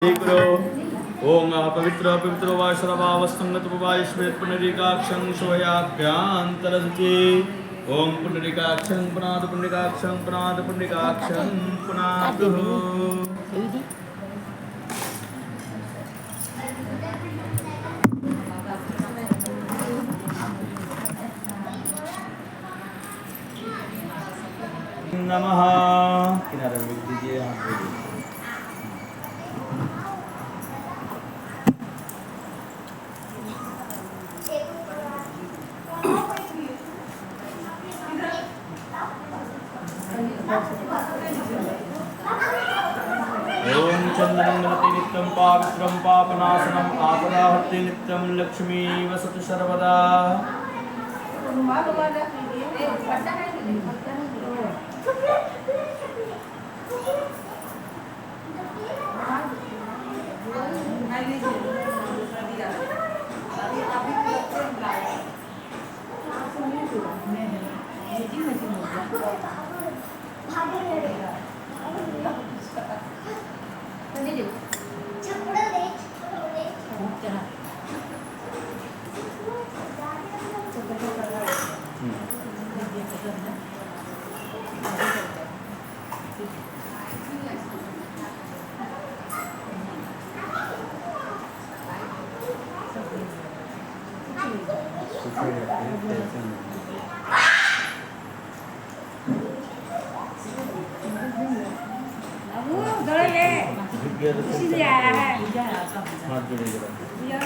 ओम पवित्र पवित्र वा शरभावस्तंगत वायुष्वेत पुनरिकाक्षं शोयाभ्यांतरसुचि ओम पुनरिकाक्षं पुनाद पुनरिकाक्षं पुनाद पुनरिकाक्षं पुनादुः नमः किनारे में लिख दीजिए हाथ में ओम चंदनं मिलति नित्यं पावित्रं पापनाशनं आपदाहर्ति नित्यं लक्ष्मी वसतु सर्वदा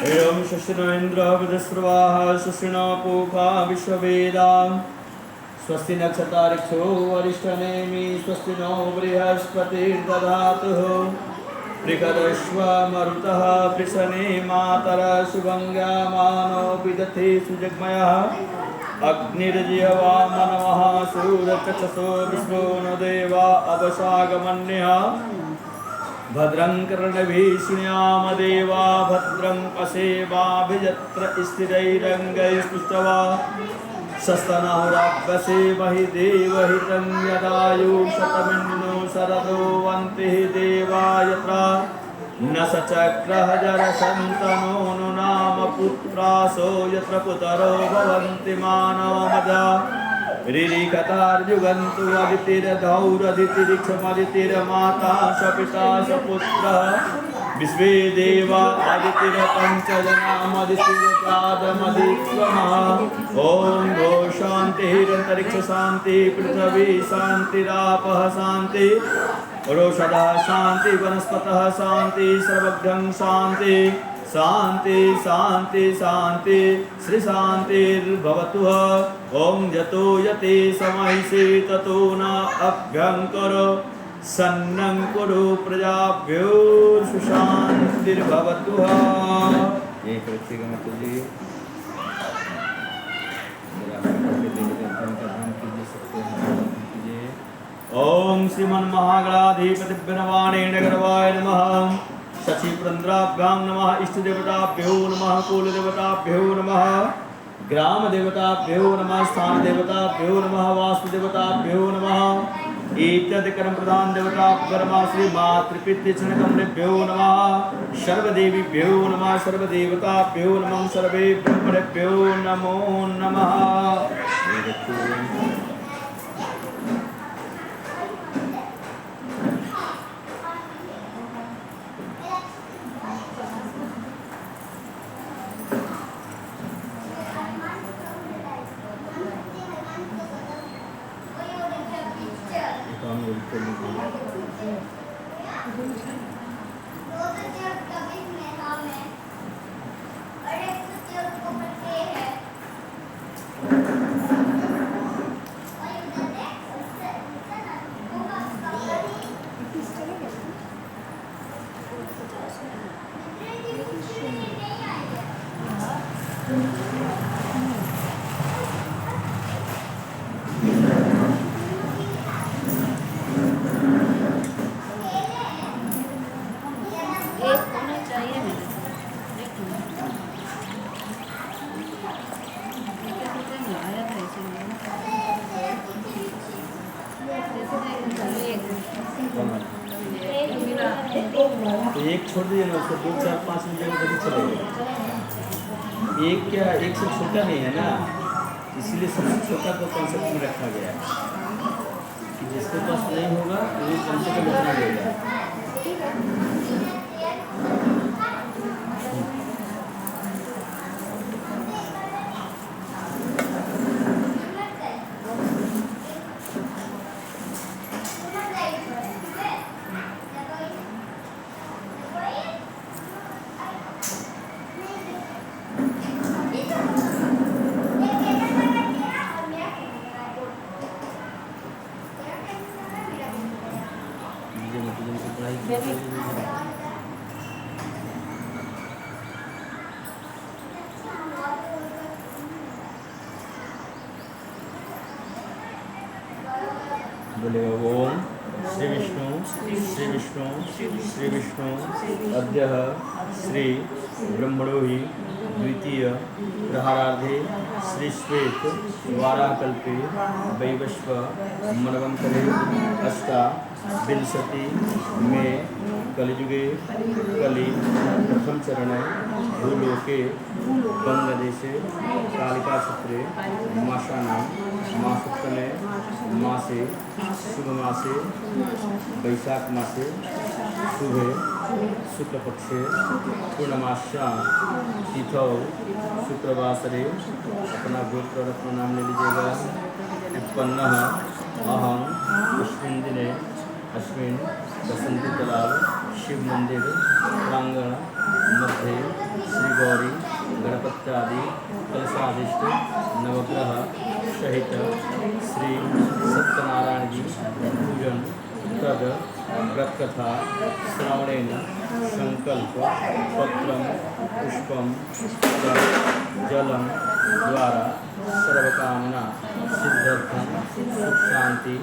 एवं शशिरेन्द्र विदस्रवाः शशिनो पूखा विश्ववेदां स्वस्ति नक्षत्रारिक्षो वरिष्ठनेमि स्वस्ति नो बृहस्पतिर्दधातुः बृहदश्व मरुतः पृशने मातर शुभङ्ग्यामानो विदधे सुजग्मयः अग्निर्जिह्वामनवः सूरचक्षसो विश्वो नो देवा अवसागमन्यः भद्रं कर्णभिः देवा भद्रं पश्येमाभिजत्र स्थिरैरङ्गैस्तुष्टवा सस्तनहुराभ्यसेमहि देवहितं यदायु शतमिन्नो शरदो वन्ति देवा यत्र न सचक्रः जरसन्तनो नु नाम पुत्रासो यत्र पुतरो भवन्ति मानवमदा रिरिकतार्युगन्तु अदितिरधौरदितिरिक्षमदितिरमाता सपिता सपुत्रः विश्वे देवा आदितिरपञ्चजनामदितिरजातमदित्वमः ॐ गो शान्तिरन्तरिक्ष शान्ति पृथिवी शान्तिरापः शान्ति रोषधः शान्ति वनस्पतः शान्ति सर्वभ्यं शान्ति शांति शांति शांति श्री शांतिर्भवतु ओम यतो यते समयसे ततो न अभ्यंकरो सन्नं कुरु प्रजाभ्यो सुशांतिर्भवतु एक व्यक्ति का मतलब जी ओम श्रीमन् महागणाधिपतिभ्यर्वाणेन गर्वाय नमः शशिपुरन्द्राभ्यां नमः इष्टदेवताभ्यो नमः कुलदेवताभ्यो नमः ग्रामदेवताभ्यो नमः स्थानदेवताभ्यो नमः वास्तुदेवताभ्यो नमः इत्यादि कर्म प्रधान देवताभ्यो नमः श्री मातृपितृचरणकमलेभ्यो नमः सर्वदेवीभ्यो नमः सर्वदेवताभ्यो नमः सर्वे ब्रह्मणेभ्यो नमो नमः एक छोड़ दीजिए ना उसको, 2 4 5 मिनट में कभी चलेगा। एक क्या, एक से छोटा नहीं है ना, इसलिए सबसे छोटा को कॉन्सेप्ट में रखा गया है कि जिसके पास नहीं होगा वो कम से कम इतना लेगा। बोलेगा ओम श्री विष्णु श्री विष्णु श्री विष्णु अद्य श्री ब्रह्मणो ही द्वितीय प्रहारार्धे श्री श्वेत वाराकल्पे वैवस्व मनवंतरे अष्टाविंशति में कलियुगे कलि प्रथम चरणे भूलोके बंगदेशे कालिका क्षेत्रे मासानां मासोत्तमे मासे शुभ मासे वैशाख मासे शुभे शुक्लपक्षे पूर्णमास्यां तिथौ शुक्रवासरे अपना गोत्र और अपना नाम ले लीजिएगा। उत्पन्न अहम अस्मिन् दिने अस्मिन् बसंती तालाब शिव मंदिर प्रांगण मध्य श्री गौरी गणपत्यादि कलशाधिष्ठ नवग्रह सहित श्री सत्यनारायण जी पूजन तद व्रतकथा श्रावणेन संकल्प पत्रम पुष्पम जलम द्वारा सर्वकामना सिद्ध्यर्थम सुख शांति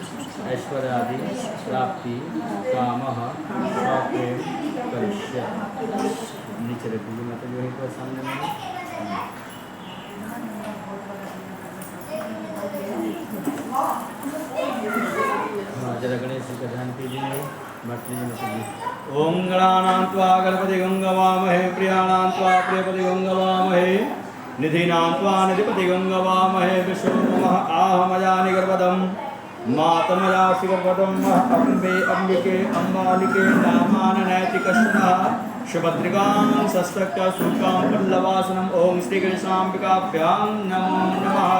ऐश्वर्यादि प्राप्ति कामः स्वप्रेम करिष्यामि। नीचे रखिए मतलब जो है सामने में हाँ जरा गणेश जी का ध्यान कीजिए, मत लीजिए मतलब ओम गणानां त्वा गणपति गंगवामहे प्रियाणां त्वा प्रियपति गंगवामहे निधीनां त्वा निधिपति गंगवामहे विष्णु नमः आहमयानि गर्भदम् मातमयासि गर्भदम् अम्बे अम्बिके अम्बालिके नामानि नैतिकस्नः शुभद्रिकां सस्तक्य सूकां पल्लवासनम् ओम श्री गणेशाम्बिकाभ्यां नमो नमः।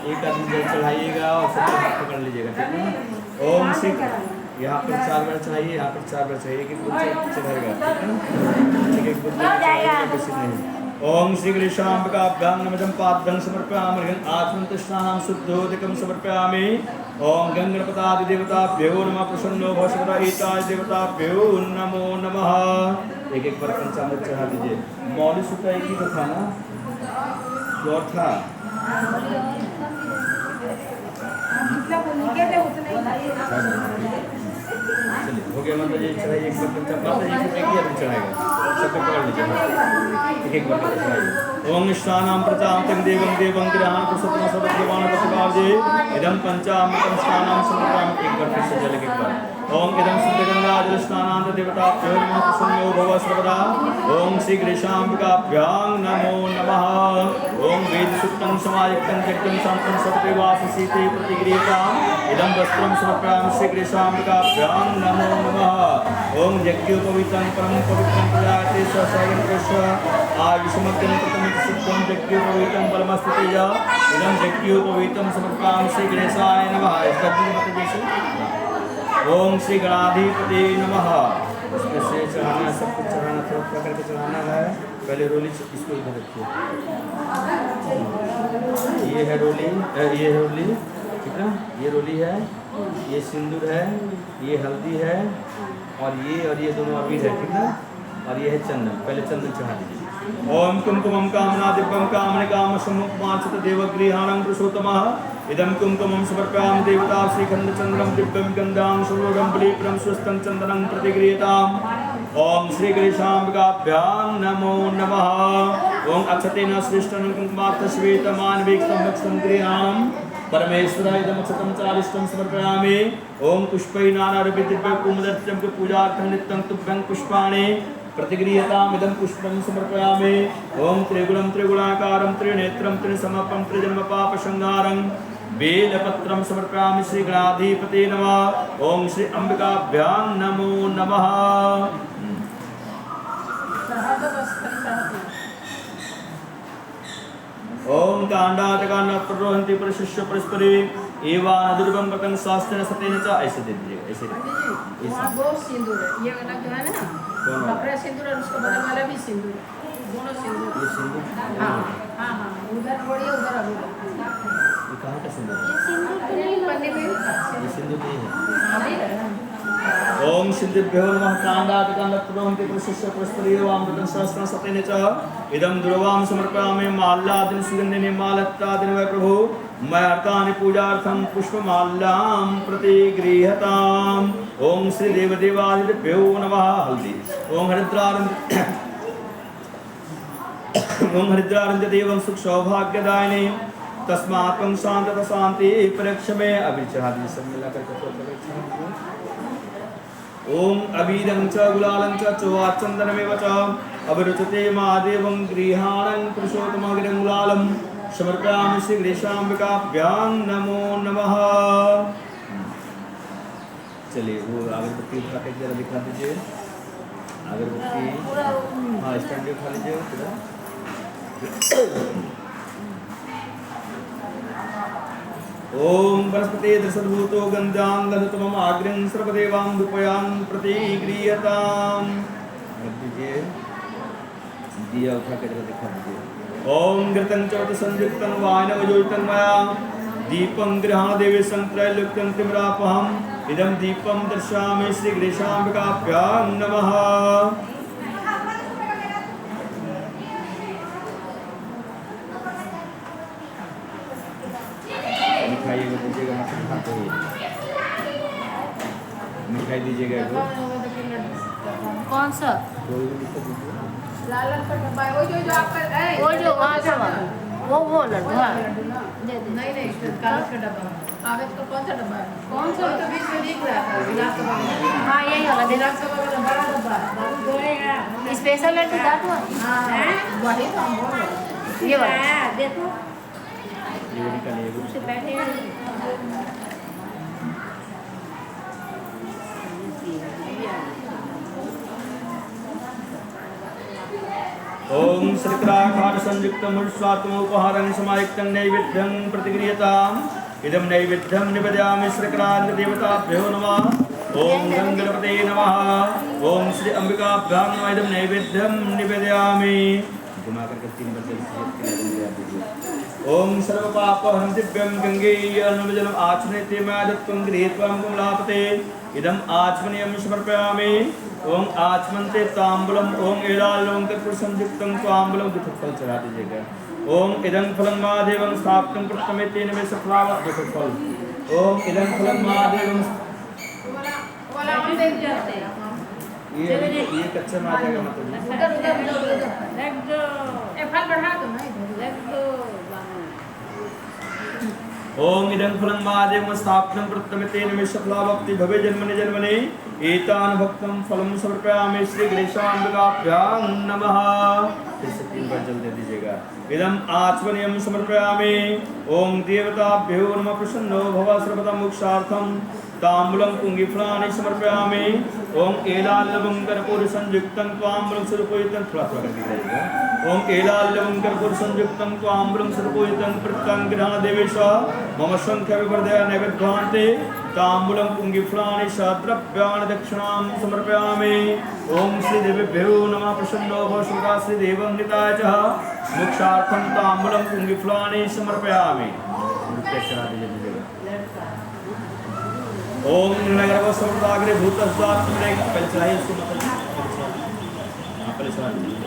एक आदमी जल चढ़ाइएगा और सबको हाथ पकड़ लीजिएगा, ठीक है। ओम श्री यहाँ पर 4 बार चढ़ाइए, यहाँ पर 4 बार चढ़ाइए, कि चढ़ाएगा, ठीक है, एक बुद्ध नहीं। ओम श्री गणेशाम्बिकाभ्यां नमः पाद्यं समर्पयामि आचमन्तस्नानं शुद्धोदकं समर्पयामि। ओम गणपतादिदेवताभ्यो नमः प्रसन्नो भव ईताय देवताभ्यो नमो नमः। एक एक बार पंचामृत चढ़ा दीजिए। मौली सूत्र एक ही तो था ना, और था चलिए हो गया। मतलब ये चढ़ाइए एक बार पंचामृत, एक ही आदमी चढ़ाएगा, सबको पकड़ लीजिए, एक एक बार चढ़ाइए। ओम निष्ठानां प्रजापतिं देवं देवं ग्रहाण प्रसन्नं सर्वदेवानां प्रतिपादये इदं पंचामृतं स्नानं समर्पयामि। एक बार फिर से जल के बार ओम इदं शुद्धगंगा जल स्नानांत देवताभ्यो नमः प्रसन्नो भव सर्वदा। ओम श्री गणेशाम्बिकाभ्यां नमो नमः। ओम वेद सूक्तं समायुक्तं यज्ञं शान्तं सर्वदेवासीते प्रतिगृह्यताम् इदं वस्त्रं समर्पयामि श्री गणेशाम्बिकाभ्यां नमो नमः। ओम यज्ञोपवीतं परम पवित्रं प्रजायते सहस्रं आयुष्मद्यं प्रथम शुद्धं यज्ञोपवीतं परमस्थितेय इदं यज्ञोपवीतं समर्पयामि श्री गणेशाय नमः। ओम श्री गणाधिपति नमः। उसमें से चढ़ाना, सब कुछ चढ़ाना, थोड़ा करके चढ़ाना है। पहले रोली इसको इधर रखिए, ये है रोली, ये है रोली, ठीक है, ये रोली है, ये सिंदूर है, ये हल्दी है, और ये दोनों अबीर है, ठीक है, और ये है चंदन। पहले चंदन चढ़ा दीजिए। ओम कुमकुमं कामना दिव्यं कामनिकाम समुपमाचित देवगृहाणं पुरुषोत्तमः इदं कुमकुमं समर्पयामि देवता श्रीखंडचंद्रं दिव्यं गंधां सुवर्णं बलिप्रं स्वस्थं चंदनं प्रतिगृह्यताम्। ओम श्री गणेशाम्बिकाभ्यां नमो नमः। ओम अक्षतेन श्रेष्ठं कुंकुमार्थ श्वेतमानवीक्तं वक्षं गृहाणं परमेश्वराय इदमक्षतं चालिष्टं समर्पयामि। ओम पुष्पै नानारविदिव्य कुमुदर्च्यं पूजार्थं नित्यं तुभ्यं पुष्पाणि प्रतिगृह्यताम् इदं पुष्पं समर्पयामि। ओम त्रिगुणं त्रिगुणाकारं त्रिनेत्रं त्रिसमपं त्रिजन्म पापसंहारं बेलपत्रं समर्पयामि। श्री गणाधिपते नमः। ओम श्री अंबिकाभ्यां नमो नमः। ओम कांडात प्ररोहन्ति परशिष्य परस्परे एवं दुर्गम पतंग शास्त्र सतेन च ऐसे दे दीजिएगा ऐसे वहाँ दो सिंदूर है, ये वाला जो है ना कपड़ा सिंदूर और उसका बगल वाला भी सिंदूर है, दोनों सिंदूर। ये सिंदूर हाँ हाँ हाँ, उधर बढ़िया उधर अभी ये कहाँ का सिंदूर है? ये सिंदूर नहीं पन्ने में ये सिंदूर नहीं है। अभी है। ओम सिद्धिभ्यो नमः। कांडात प्ररोहन्ति परशिष्य परस्परे एवं पतंग शास्त्र सतेन च इदं दुर्वां समर्पयामि। माल्यादिन सुगंधिनि मालत्तादिन वै प्रभु मयार्थानि पूजार्थं पुष्पमाल्यां प्रतिगृह्यताम्। ओम श्री देवदेवादिभ्यो नमः। हल्दी ओम हरिद्रारंज देवं सुख सौभाग्यदायिनी तस्मात् त्वं शांतता शांति परिक्षमे। अभी चढ़ा दीजिए सब मिला करके। ओम अबीरं च गुलालं च चोवाचन्दनमेव च अभिरुचते महादेवं गृहाणं पुरुषोत्तमं गुलालं समर्पयामि। श्री गणेशाम्बिकाभ्यां नमो नमः। चलिए वो अगरबत्ती उठा के जरा दिखा दीजिए। अगरबत्ती हाँ स्टैंड उठा लीजिए। ओम बृहस्पति दशभूतो गंधांगधतमम आग्रं सर्वदेवां दुपयां प्रतिगृह्यताम्। रख दीजिए दिया उठा के जरा दिखा दीजिए। ओम घृतं चौथ संयुक्तं वायनवजोतं मया दीपं गृहाण देवी संत्रैलोक्यं तिम्रापहम् इदं दीपं दर्शयामि। श्री गणेशाम्बिकाभ्यां नमः। मिठाई को दीजिएगा मत खाते ही मिठाई दीजिएगा इसको। कौन सा? कोई भी दिक्कत दीजिए। लाल का डब्बा है, वो जो आपका है, वो जो वहाँ पे वो लड्डू हाँ दे दे। नहीं नहीं, कागज का डब्बा। कागज का कौन सा डब्बा है? कौन सा? तो बीच में दिख रहा है गिलास का बगल। हाँ यही वाला दे। गिलास का बगल में बड़ा डब्बा है, बाबू धोएगा। स्पेशल लड्डू दाँत हुआ हाँ वही तो हम बोल रहे हैं। ये वाला देखो ये निकालिए से बैठे हैं। ओम श्रीकराघाट संयुक्तं स्वात्मोपहारं समायुक्तं नैवेद्यं प्रतिगृह्यताम् इदं नैवेद्यं निवेदयामि। श्रीकराघ देवताभ्यो नमः। ओम गंगणपते नमः। ओम श्री अंबिकाभ्यां नमः। इदं नैवेद्यं निवेदयामि। घुमा करके 3 बार जल दीजिए। ओम सर्वपापहं दिव्यं गंगेयर्नवजलम् आचमयते मया दत्तं गृहीत्वा कमलापते इदम् आचमनीयं समर्पयामि। ओम आचमन्ते ताम्बूलम्। ओम एलालों कर्पूरसंयुक्तं ताम्बूलं फल चढ़ा दीजिएगा। ओम इदं फलं महादेवं स्थापितं प्रथमे तेन में सफलावत फल। ओम इदं फलं महादेवं वाला हम देख जाते हैं। ये कच्चा में आ जाएगा मतलब। उधर रख दो। ए फल बढ़ा दो ना इधर रख दो। ओम इदं फलं महादेवं स्थापितं प्रथमे तेन में सफलावक्ति भवे जन्मनि जन्मनि एतान भक्तं फलं समर्पयामि। श्री गणेशाम्बिकाभ्यां नमः। फिर से 3 बार जल दे दीजिएगा। इदम् आचमनीयं समर्पयामि। ओम देवताभ्यो नमः। प्रसन्नो भव सर्वदा मोक्षार्थं ताम्बूलं पुंगिफलानि समर्पयामि। ओम एलाल्लवं कर्पूरसंयुक्तं ताम्बूलं स्वरूपयुतं थोड़ा कर दीजिएगा। ओम एलाल्लवं कर्पूरसंयुक्तं ताम्बूलं स्वरूपयुतं प्रत्यं गृहाण देवेश मम संख्या विवर्धय नैवेद्यान्ते ताम्बूलं पुंगिफलानि सद्रव्याणि दक्षिणां समर्पयामि। ओम श्री देवेभ्यो नमः। प्रसन्नो भव शुभा श्री देवं निताय च मोक्षार्थं ताम्बूलं पुंगिफलानि समर्पयामि। चढ़ा दीजिए। ओम निर्णयगर्भ समुद्राग्रे भूतस्वात् पहले चढ़ाइए उसको मतलब पहले चढ़ा दीजिए।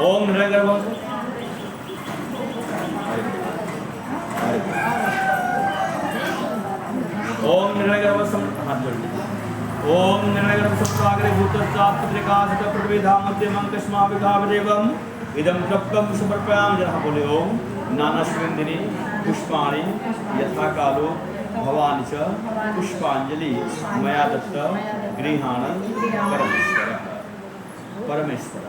ओम निर्णयगर्भ ओम निर्णयगर्भ हाथ जोड़ लीजिए। ओम निर्णयगर्भ सप्ताग्रे भूतस्तात् पत्रिकासत पृथ्वीधामद्यमं कस्माभिधावदेवम् इदं द्रव्यं समर्पयामि। जहाँ बोले ओम नानाश्वेन्दिनी पुष्पाणि यथा कालो भवानि च पुष्पांजलि मया दत्त गृहाण परमेश्वर परमेश्वर।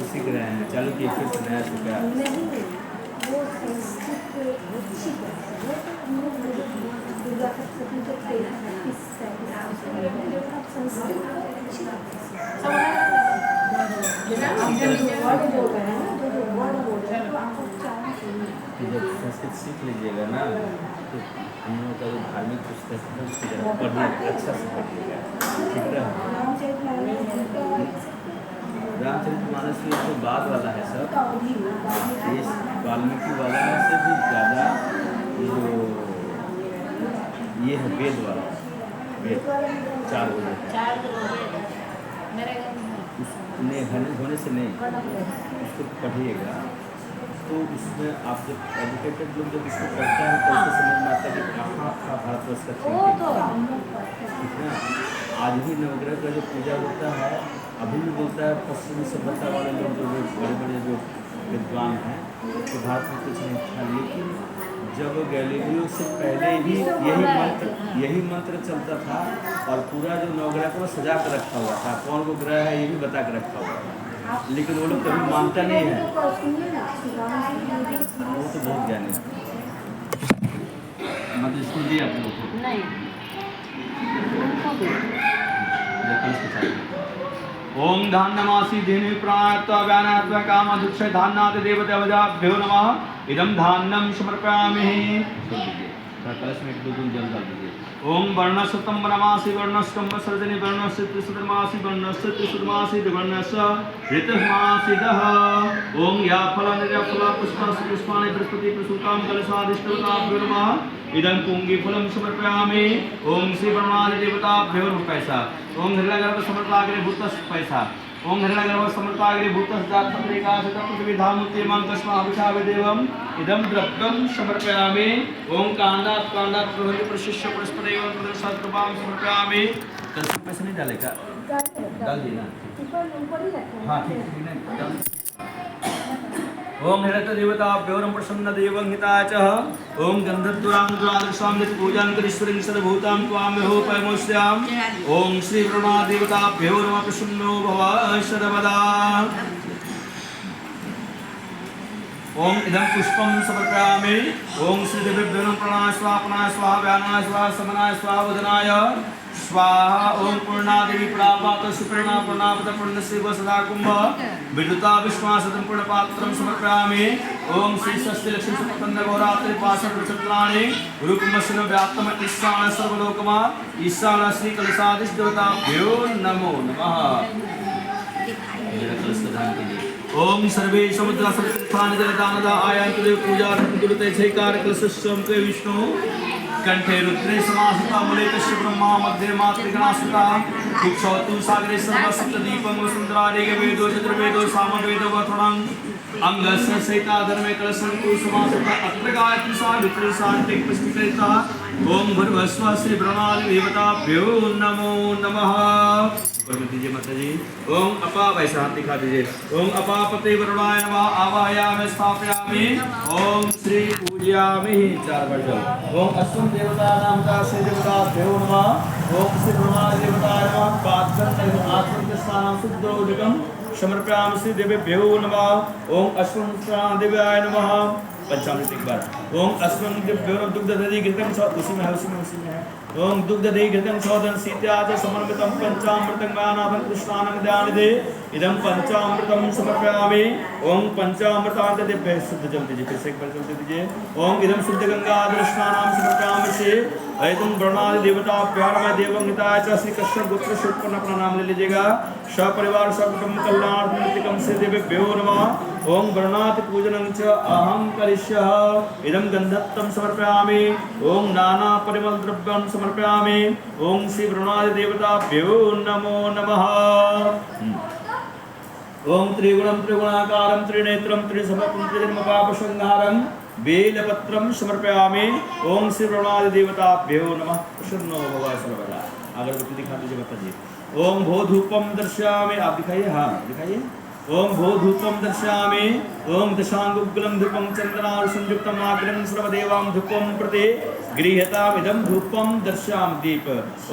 सीख रहे हैं, चालू किए फिर से नया सीख रहा है। जब संस्कृत सीख लीजिएगा ना तो हम लोग का जो धार्मिक पुस्तक है उसकी जगह पढ़ने अच्छा से पढ़िएगा, ठीक है। रामचरितमानस में तो बाद वाला है सब, इस वाल्मीकि वाला से भी ज़्यादा जो ये है वेद वाला, वेद 4 बजे उसने होने से नहीं उसको पढ़िएगा तो उसमें आप जब एजुकेटेड लोग जब इसको पढ़ते हैं तो उसको समझ में आता है कि कहाँ का भारतवर्ष का ठीक है। आज भी नवग्रह का जो पूजा होता है अभी भी बोलता है पश्चिमी सभ्यता वाले लोग जो बड़े बड़े जो विद्वान हैं तो भारत में कुछ नहीं था, लेकिन जब गैलीलियो से पहले ही यही मंत्र चलता था और पूरा जो नवग्रह को सजा कर रखा हुआ था, कौन वो ग्रह है ये भी बता कर रखा हुआ था, लेकिन वो लोग कभी मानता नहीं है। वो तो बहुत ज्ञानी है। मतलब स्कूल दिया आप लोग को नहीं ओम धान्यमासी धेनु प्राणात्वा व्यानात्वा कामादुक्षय धान्नाद देवदेवजाभ्यो नमः इदं धान्यं समर्पयामि। कलश में 2 जल डाल दीजिए। ओम वर्णस्तम वनमासी वर्णस्तम सर्जनी वर्णस्य त्रिसुदमासी वर्णस्य त्रिसुदमासी द्विवर्णस्य ऋतुमासीदः। ओम या फला पुष्पाणि पुष्पाणि बृहस्पति प्रसूतां कलशादिष्टवताभ्यो नमः इदं पुंगीफलं समर्पयामि। ओम श्री ब्रह्मादि देवताभ्यो नमः पैसा। ओम हिरण्यगर्भ समर्पाग्रे भूतस् पैसा। ओम हिरण्यगर्भ समर्पाग्रे भूतस् दात्पत्रिकासत पृथ्वीधामुद्यमं कस्माभिधावदेवम् इदं द्रव्यं समर्पयामि। ओम कांडात् प्रभृति प्रशिष्य परस्परैव प्रदर्शनात्कृपां समर्पयामि। कल से पैसे नहीं डालेगा, डाल दिए ना। हाँ ठीक है। ओम हिरण्यदेवताभ्यो नमः प्रसन्न देवं हिताय च। ओम गंधद्वारांगुरादर्शां पूजां करीश्वरीं सर्वभूतां त्वामेहो परमोस्याम्। ओम श्री ब्रह्मदेवताभ्यो नमः प्रसन्नो भव सर्वदा। ओम इदं पुष्पं समर्पयामि। ओम श्री देवेभ्यो नमः प्रणाय स्वाहा व्यानाय स्वाहा समनाय स्वाहा वदनाय स्वाहा। ओम पूर्णादेवी प्रापात सुपर्णा पूर्णापद पूर्णशिव सदा कुंभ विद्युता विश्वासदं पूर्णपात्रं समर्पयामि। ओम श्री षष्ठी लक्ष्मी सुपतंद्र गौरात्रि पाशं प्रचक्राणि रूपमस्न व्याप्तम ईशान सर्वलोकमा ईशान श्री कलशादिष्टदेवताभ्यो नमो नमः। ओम सर्वे समुद्र समुद्रान जलदानदा आयान्तु देव पूजा कुरुते छैकार कलशस्वं के विष्णु कंठे रुद्रे समासिता मूले तस्य ब्रह्मा मध्ये मातृगणासुता कुक्षौतु सागरे सर्वसप्त दीपं वसुंधरारेग वेदो चतुर्वेदो सामवेदो वथणं अंगस्य सहिता धर्मे कलशंतु समासिता अत्र गायत्री सावित्री शांति पुष्पिता। ओम भूर्भुवस्सुः श्री ब्रह्मादि देवताभ्यो नमो नमः। दीजिए माता जी। ओम अपा वैसा हाथ दिखा दीजिए। ओम अपापते वरुणाय नमः आवाहयामि स्थापयामि। ओम श्री पूजयामि 4 बार जल। ओम अश्विन देवतानां दास्य देवताभ्यो नमः। ओम श्री ब्रह्मादि देवताय नमः पात्रं आत्मस्नानं शुद्धोदकं समर्पयामि श्री देवेभ्यो नमः। ओम अश्विन देवाय नमः। पंचामृत एक बार। ओम अश्विन देवेभ्यो दुग्धदधि घृतं उसी में है। ओम दुग्धदधि घृतं सौदन सीत्याच समन्वितं पंचामृतं गानाभं कृष्णानं ध्यानदे इदं पंचामृतं समर्पयामि। ओम पंचामृतांत दिव्य शुद्ध जल दीजिए, फिर से एक बार जल दीजिए। ओम इदं शुद्ध गंगाधर स्नानां समर्पयामि से अयतुं ब्रह्मादि देवताभ्यो नमः देवं हिताय च। श्री कश्यप गोत्र से उत्पन्न अपना नाम ले लीजिएगा। सपरिवार सकुटुंब कल्याणार्थं से देवेभ्यो नमः। ओम वर्णात् पूजनं च अहं करिष्यामि इदं गन्धत्वं समर्पयामि ओम नाना परिमल द्रव्यं समर्पयामि ओम श्री वरुणादि देवताभ्यो नमो नमः ओम त्रिगुणं त्रिगुणाकारं त्रिनेत्रं त्रिसमकं त्रिजन्मपापसंहारं बेलपत्रं समर्पयामि ओम श्री वरुणादि देवताभ्यो नमः प्रसन्नो भव सर्वदा अगरबत्ती दिखा दीजिए माता जी ओम भो धूपम दर्शयामि आप दिखाइए हाँ दिखाइए ओम भो धूपम दर्शयामि ओम दशांगुग्गलं धूपं चंदनार संयुक्तम आग्रं सर्वदेवां धूपं प्रति गृह्यतामिदं धूपं दर्शयामि दीप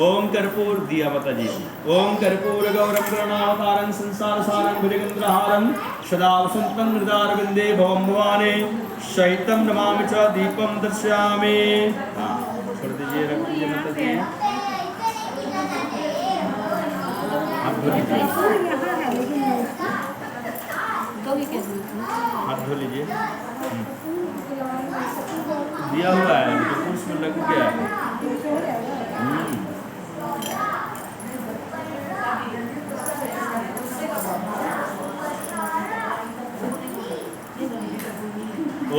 ओम कर्पूर दिया माता जी ओम कर्पूर गौरं गणावतारं संसार सारं भुजगेन्द्रहारं सदा वसन्तं हृदयारविन्दे भवं भवाने शयितं नमामि च दीपं दर्शयामि हाँ छोड़ दीजिए रख दीजिए माता जी हाथ धो लीजिए हाथ धो लीजिए दिया हुआ है तो कुछ में लग गया है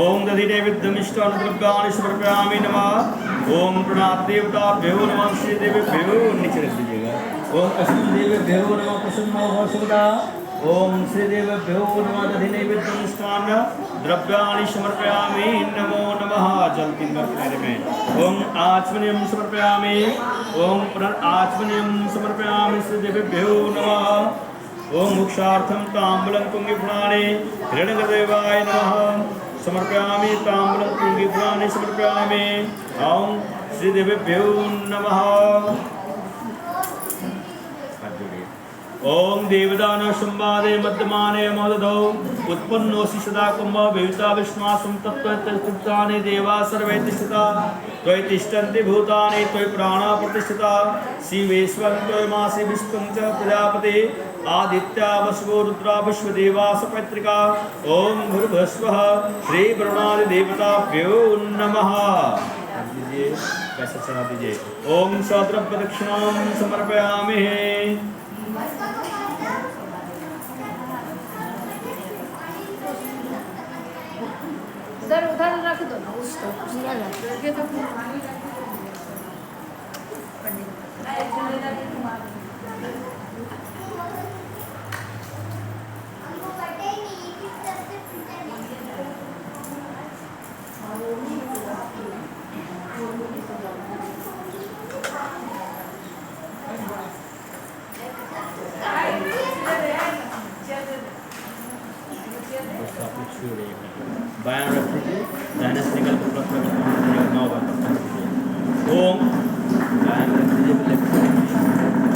ओम दधि नैवेद्यमिष्टानुद्रव्याणि समर्पयामि नमः ओम प्रणा देवताभ्यो नमः श्री देवेभ्यो नीचे रख दीजिएगा ओम अस्मिन् देवेभ्यो नमः प्रसन्नो भव सर्वदा ओम श्री देवेभ्यो नमः दधि नैवेद्यमिष्टान्न द्रव्याणि समर्पयामि नमो नमः जल 3 बार पीने में ओम आचमनीयं समर्पयामि ओम आचमनीयं समर्पयामि श्री देवेभ्यो नमः ओम मोक्षार्थं ताम्बूलं पुंगिफलानि हिरण्यदेवाय नमः समर्पयामि ताम्बूलं पुंगिफलानि समर्पयामि ओम श्री देवेभ्यो नमः ओम देवदान संवादे मध्यमाने महोदधौ उत्पन्नोऽसि सदा कुम्भ विहिता विश्वासं तत्त्वैतानि देवा सर्वे तिष्ठता त्वयि तिष्ठन्ति भूतानि त्वयि प्राणा प्रतिष्ठिता शिवेश्वरं त्वयि मासि विष्णुं च प्रजापति आदित्या वसवो रुद्रा विश्वदेवा सपैत्रिका ओम भूर्भुवस्वः श्री वरुणादि देवताभ्यो नमः दीजिए कैसे चढ़ा दीजिए ओम सद्रव्य दक्षिणां समर्पयामि उधर उधर रख दो ना उसको रखे तो बायां रख दीजिए दाहिने से निकल कर प्लस कर 9 बार ओम बायां रख दीजिए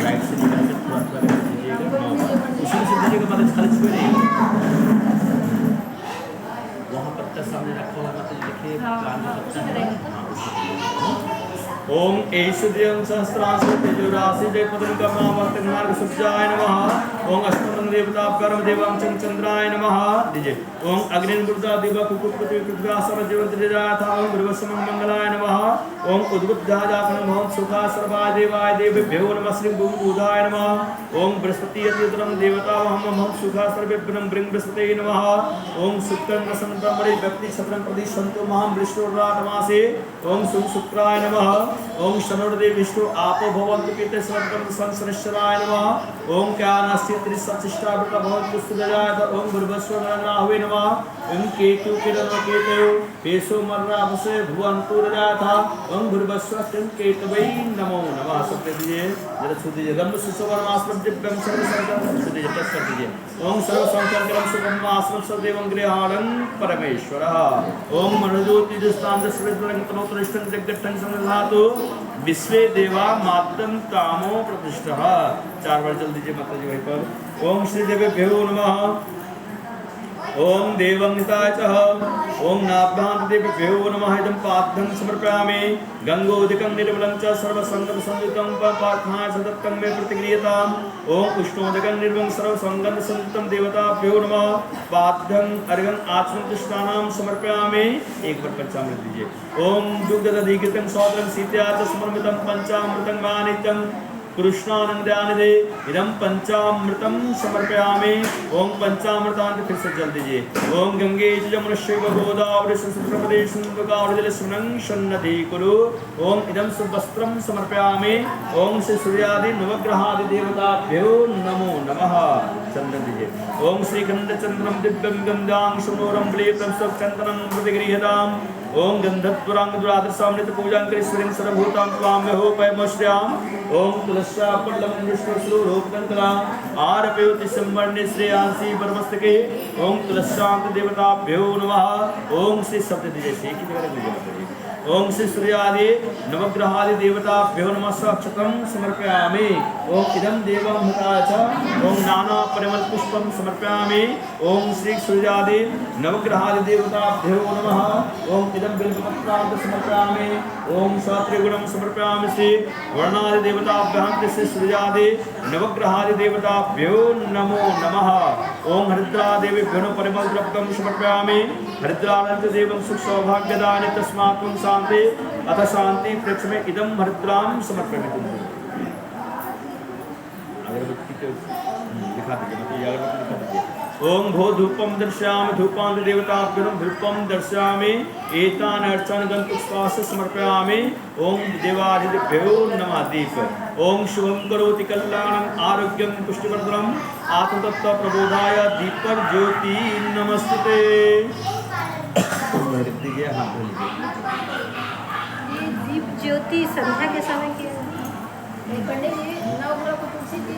राइट से निकल कर प्लस कर दीजिएगा 9 बार उसी से दीजिएगा मतलब खाली छुए नहीं वहाँ पत्ता सामने रखा हुआ मतलब देखिए कान में पत्ता ओम ऐश्वर्यं सहस्रांशे तेजोराशि जयपदं कर्मावर्तन मार्ग सुजाय नमः ओम अष्टमं देवताभ्यो देवां चंद्राय नमः दीजिए ओम अग्निर्वृता दिवा कुकुटपति पृथ्वी सर्वजीवंतरिजाथा ओम भृवसमं मंगलाय नमः ओम उद्बुद्धाजापनं भवं सुखा सर्वाय देवाय देवेभ्यो नमः श्री भूताय नमः ओम बृहस्पति यतितरं देवतावहं सुखा सर्वेभ्यं ब्रिं बृहस्पते नमः ओम शुक्रं वसन्तं मणि व्यक्ति छत्रं प्रदिशन्तु महां विष्णुराटमासे ओम शुक्राय नमः ओम शनोर्देव विष्णु आपो भवन्तु पीते सर्वं संसनेश्वराय नमः ओम ज्ञानस्य त्रिसचिष्टावृता भवन्तु सुदयाय ओम भूर्भुवस्वराहुवे नमः ओम केतु किरणकेतु केशो मर्रावसे भुवन्तु रजाथा ओम भूर्भुवस्वस्तं केतवै नमो नमः सब दे दीजिए जरा छू दीजिए गम सुसवर्णाश्रम दिव्यं सर्वसंकल्पं छू दीजिए टच कर दीजिए ओम सर्वसंकल्पं सुब्रह्माश्रम सदेवं गृहाणं परमेश्वरः ओम मनोज्योतिष्ठान दशरथं तमोत्तरिष्ठं जगत्तं संधातु विश्वे देवा मातृं कामो प्रतिष्ठः 4 बार चल दीजिए माता जी वहीं पर ओम श्री देवेभ्यो नमः ओम देवं निताय च ओम नाभ्यां देवेभ्यो नमः इदं पाद्यं समर्पयामि गंगोदकं निर्मलं च सर्वसंगं संयुतं पार्थाय सदत्तं मे प्रतिक्रियताम् ओम उष्णोदकं निर्मलं सर्वसंगं संयुतं देवताभ्यो नमः पाद्यं अर्घं आचमनतिष्ठानां समर्पयामि एक बार पंचामृत दीजिए ओम दुग्धदधिकृतं सौदरं सीत्या च समर्पितं पंचामृतं गानित्यं कृष्णानंदानिधे इदम पंचामृतम समर्पयामि। ओम पंचामृतांत फिर से जल दीजिए। ओम गंगे जमुनश्चैव गोदावरी सरस्वती सिंधु जल स्मरणं सन्नद्धि कुरु। ओम इदम सुवस्त्रम समर्पयामि। ओम श्री सूर्यादि नवग्रहादि देवताभ्यो नमो नमः। चंदन दीजिए। ओम श्री गंधचंद्रम दिव्यं गंधां सुनोरम प्लेतं सुकंदनं प्रतिगृह्यताम्। ओम गंधत्वरांग दुरादर्शां नित्य पूजां करीश्वरीं सर्वभूतां त्वाम्यहो पयमश्र्याम्। ओम तुलस्या पल्लवं विष्णु रूपदंतरा आरपयोति संवर्णे श्रेयांसी परमस्तके। ओम तुलस्यांत देवताभ्यो नमः। ओम श्री शब्द दीजिए से की जगह दीजिए। ओम श्री सूर्यादि नवग्रहादि देवताभ्यो नमः साक्षातं समर्पयामि। ओम इदं देवं हृताय च ओम नाना परिमल पुष्पं समर्पयामि। ओम श्री सूर्यादि नवग्रहादि देवताभ्यो नमः। ओम इदं बिल्वपत्रांत समर्पयामि। ओम सात्रिगुणं समर्पयामि। श्री वर्णादि देवताभ्यां श्री सूर्यादि नवग्रहादि देवताभ्यो नमो नमः। ओम हरिद्रा देवीभ्यो परिमल द्रव्यं समर्पयामि। हरिद्रानंद देवं सुख सौभाग्यदानि तस्मात् त्वं शांति अथ शांति वृक्ष में इदम हरिद्राम समर्पयामि। अगरबत्ती को दिखा दीजिए, मतलब ये अगरबत्ती दिखा दीजिए। ओम भो धूपम दर्शयामि धूपांत देवताभ्यो धूपम दर्शयामि। एतान अर्चन गंधपुष्पास समर्पयामि। ओम देवादिभ्यो नमः। दीप। ओम शुभं करोति कल्याणं आरोग्यं पुष्टिवर्धनम् आत्मतत्व प्रबोधाय दीपर ज्योति नमस्ते। दीजिए हाथ धो लीजिए। ये दीप ज्योति संध्या के समय की पंडित जी नवग्रह को तुलसी जी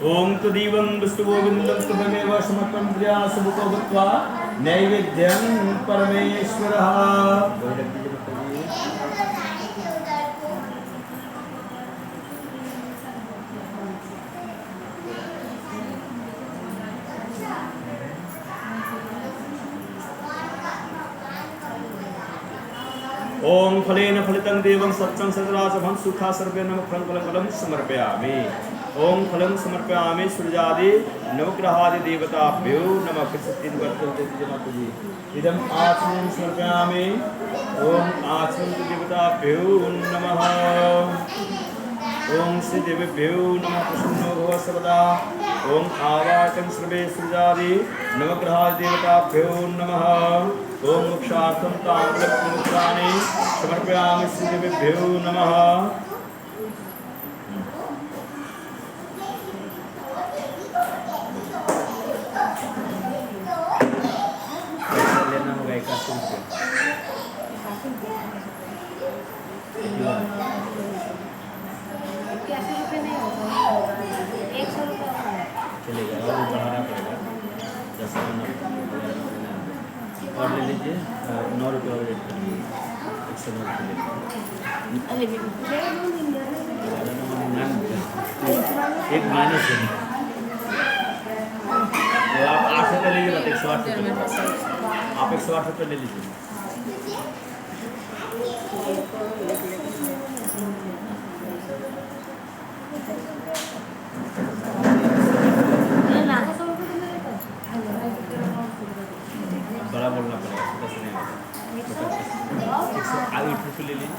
ओम तदीवं विष्णुगोविंदं स्तुभमेव समर्पण प्रयासमुखो भूत्वा नैवेद्यं परमेश्वरः। ओम फलेन फलितं देवं सत्यं सतरासभं सुखा सर्वे नमः फलं समर्पयामि। ओम फलं समर्पयामि। सूर्यादि नवग्रहादि देवताभ्यो नमः। फिर से 3 बार चलते दीजिए माता जी। इदम आचमनं समर्पयामि। ओम आचमन देवताभ्यो नमः। ओम श्री देवेभ्यो नमः। प्रसन्नो भव सर्वदा। ओम आवाहकं सर्वे सूर्यादि नवग्रहादि देवताभ्यो नमः। ओम मोक्षार्थं ताम्रमुद्राणि समर्पयामि। श्री देवेभ्यो नमः। चलेगा और बढ़ाना पड़ेगा 10 और ले लीजिए 9 रुपये और रेट कर लीजिए 109 एक माइनस है तो आप 8 रुपये लीजिए 108 रुपये आप 108 रुपये ले लीजिए। बड़ा बोलना पड़ेगा छोटा सा नहीं होगा। आगे 8 रुपये ले लीजिए।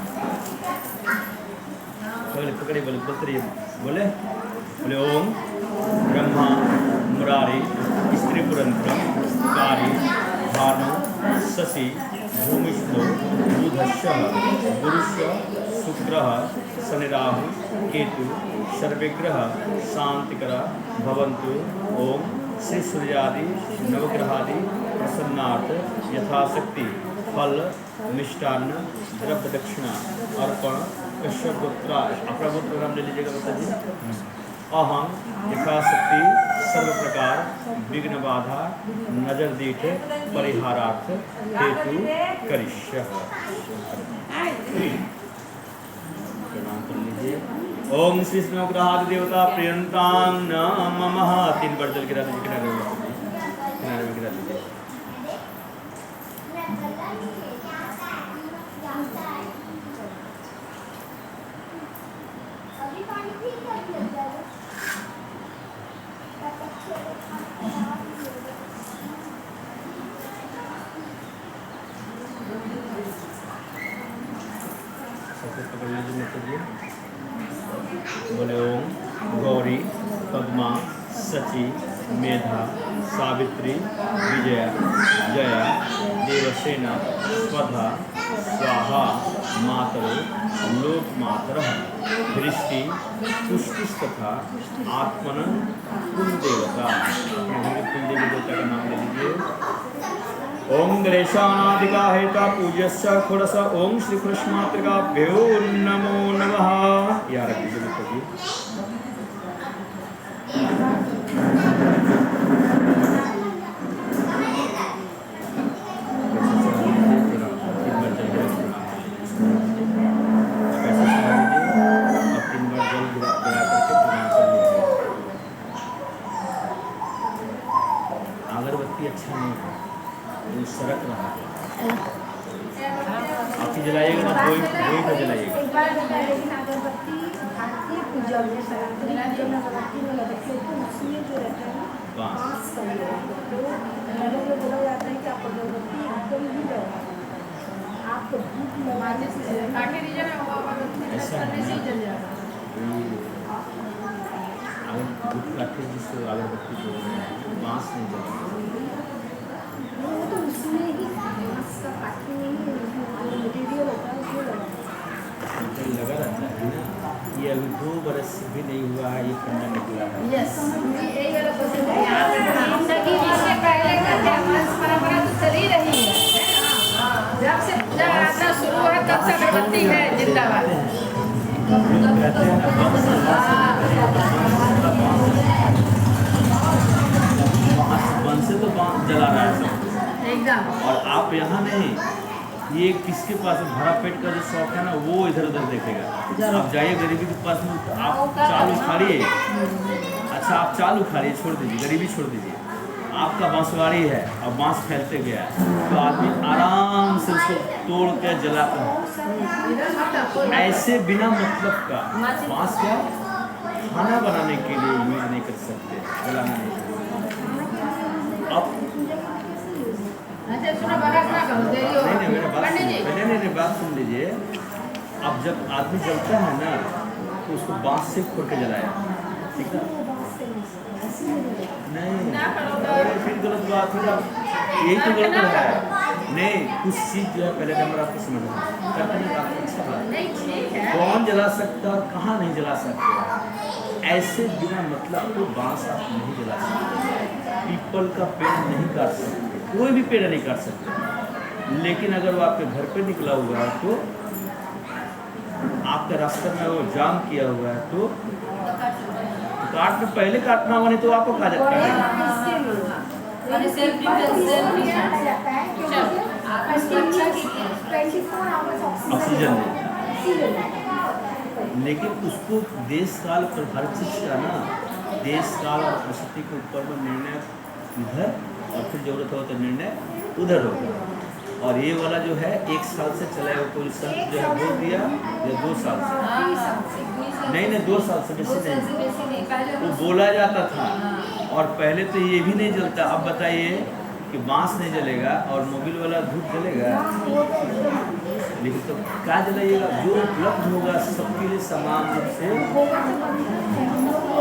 पकड़े बोले बोलते रहिए बोले बोले ओम ब्रह्मा मुरारी स्त्री पुरंत्रम कारी भानु शशि भूमिष्ठो बुधश्च गुरुश्च शुक्र शनिराहु केतु सर्वग्रह शांतिकर भवन्तु। ओम श्री सूर्यादि नवग्रहादि प्रसन्नार्थ यथाशक्ति फल मिष्टान्न द्रव्य दक्षिणा अर्पण कश्यप गोत्र अपना गोत्र नाम ले लीजिएगा बता जी। अहम यथाशक्ति सर्व प्रकार विघ्न बाधा नजर दीठ परिहारार्थ हेतु करिष्य। प्रणाम कर लीजिए। ओम श्री नवग्रहादि देवता प्रियंतां नमः। 3 बार जल गिरा दीजिए किनारे में गिरा लीजिए। पकड़ लीजिए माता जी। बोले ओम गौरी पद्मा सची मेधा सावित्री विजया जया देवसेना स्वधा स्वाहा मातरो लोकमातरः दृष्टि पुष्टिस्तथा आत्मनं कुल देवता। कुल देवी देवता का नाम ले लीजिए। ओम गणेशानादिका हेता पूज्यस्य खुरस ओम श्री कृष्णात्रिकाभ्यो नमो नमः। या रख दीजिए माता जी। अगरबत्ती अच्छा नहीं है, वो सरक रहा है। आपकी जलाइएगा ना, कोई को जलाइएगा। एक बार बताया, लेकिन अगरबत्ती भारतीय पूजा में सरस्वती पूजा में अगरबत्ती में लगती है, तो उसमें जो रहता है ना बांस का ही रहता है। तो लोगों को बोला जाता है कि आप अगरबत्ती एकदम ही लगाओ, आपको धूप लगाने से काटे दीजिए ना, वो अगरबत्ती करने से ही जल जाएगा। अगर धूप काटे जिसको अगरबत्ती को बांस नहीं जलेगा। वो तो उसमें ही बांस का काटने में ही मटेरियल होता है, उसमें लगा लगा रहता है ना। ये अभी 2 बरस भी नहीं हुआ है, ये पंडा निकला है। यस, यही वाला क्वेश्चन है। जिंदगी इससे पहले का हमारी परंपरा तो चली रही है। जब से पूजा आराधना शुरू है तब से अगरबत्ती है जिंदाबाद। से तो बांस जला रहा है सब। एकदम। और आप यहाँ नहीं, ये किसके पास भरा पेट का जो शौक है ना, वो इधर उधर देखेगा। आप जाइए गरीबी के पास में, आप चाल उखाड़िए। अच्छा आप चाल उखाड़िए, छोड़ दीजिए, गरीबी छोड़ दीजिए। आपका बांसवाड़ी है और बांस फैलते गया है, तो आदमी आराम से उसको तोड़ के जलाता है। ऐसे बिना मतलब का बांस का खाना बनाने के लिए यूज नहीं कर सकते, जलाना नहीं। अब अच्छा सुनो, बहस ना करो, देरी हो नहीं मेरा बात पंडित जी। पहले बात सुन लीजिए। अब जब आदमी जलता है ना, तो उसको बांस से खोल के जलाया, ठीक है? नहीं फिर गलत बात है। यही तो गलत है। नहीं, कुछ चीज़ जो है पहले नंबर आपको समझना करते हैं। बात अच्छा बात नहीं ठीक है। कौन जला सकता और कहाँ नहीं जला सकते। ऐसे बिना मतलब को बांस आप नहीं जला सकते। पीपल का पेड़ नहीं काट सकते, कोई भी पेड़ नहीं काट सकते। लेकिन अगर वो आपके घर पे निकला हुआ है, तो आपके रास्ते में वो जाम किया हुआ है, तो पहले काटना होगा, नहीं तो आपको खा जाता है। ऑक्सीजन लेकिन उसको देश काल पर हर चीज का ना, देश काल और परिस्थिति के ऊपर में निर्णय इधर, और फिर जरूरत हो तो निर्णय उधर होगा। और ये वाला जो है 1 साल से चला है, कोई संत जो है बोल दिया, या 2 साल से, नहीं 2 साल से बेसी नहीं, वो बोला जाता था। और पहले तो ये भी नहीं जलता। अब बताइए कि बांस नहीं जलेगा और मोबिल वाला धूप जलेगा, लेकिन तो क्या जलाइएगा? जो उपलब्ध होगा सबके लिए समान रूप से।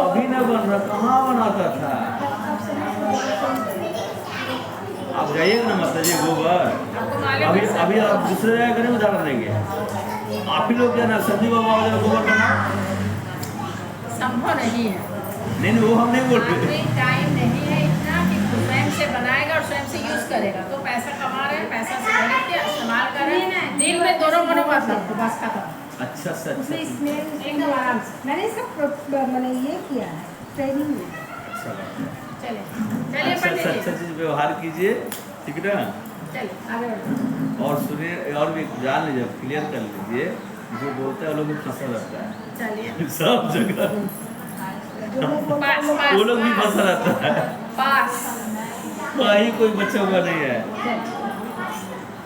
अभी न बन रहा, कहाँ बनाता था? आप जाइएगा ना माता जी गोबर, अभी आप दूसरे जगह करें, उदाहरण देंगे। आप ही लोग क्या ना सब्जी बाबा वगैरह गोबर बना संभव नहीं है। नहीं वो हम नहीं बोल रहे। टाइम नहीं है इतना कि स्वयं से बनाएगा और स्वयं से यूज करेगा। तो पैसा कमा रहे हैं, पैसा से खरीद के इस्तेमाल कर रहे हैं। दिन में दोनों मनोभाव बस खत्म। अच्छा सच एकदम आराम से मैंने सब मैंने ये किया है ट्रेनिंग में। अच्छा बात है। चलिए अच्छा पंडित जी, अच्छा चीज व्यवहार कीजिए, ठीक ना? चलिए आगे बढ़ो। और सुनिए, और भी जान लीजिए, क्लियर कर लीजिए, जो बोलता है लोग भी फंसा रहता है चलिए सब जगह। वो लोग भी फंसा रहता है, पास कहीं कोई बचा हुआ नहीं है।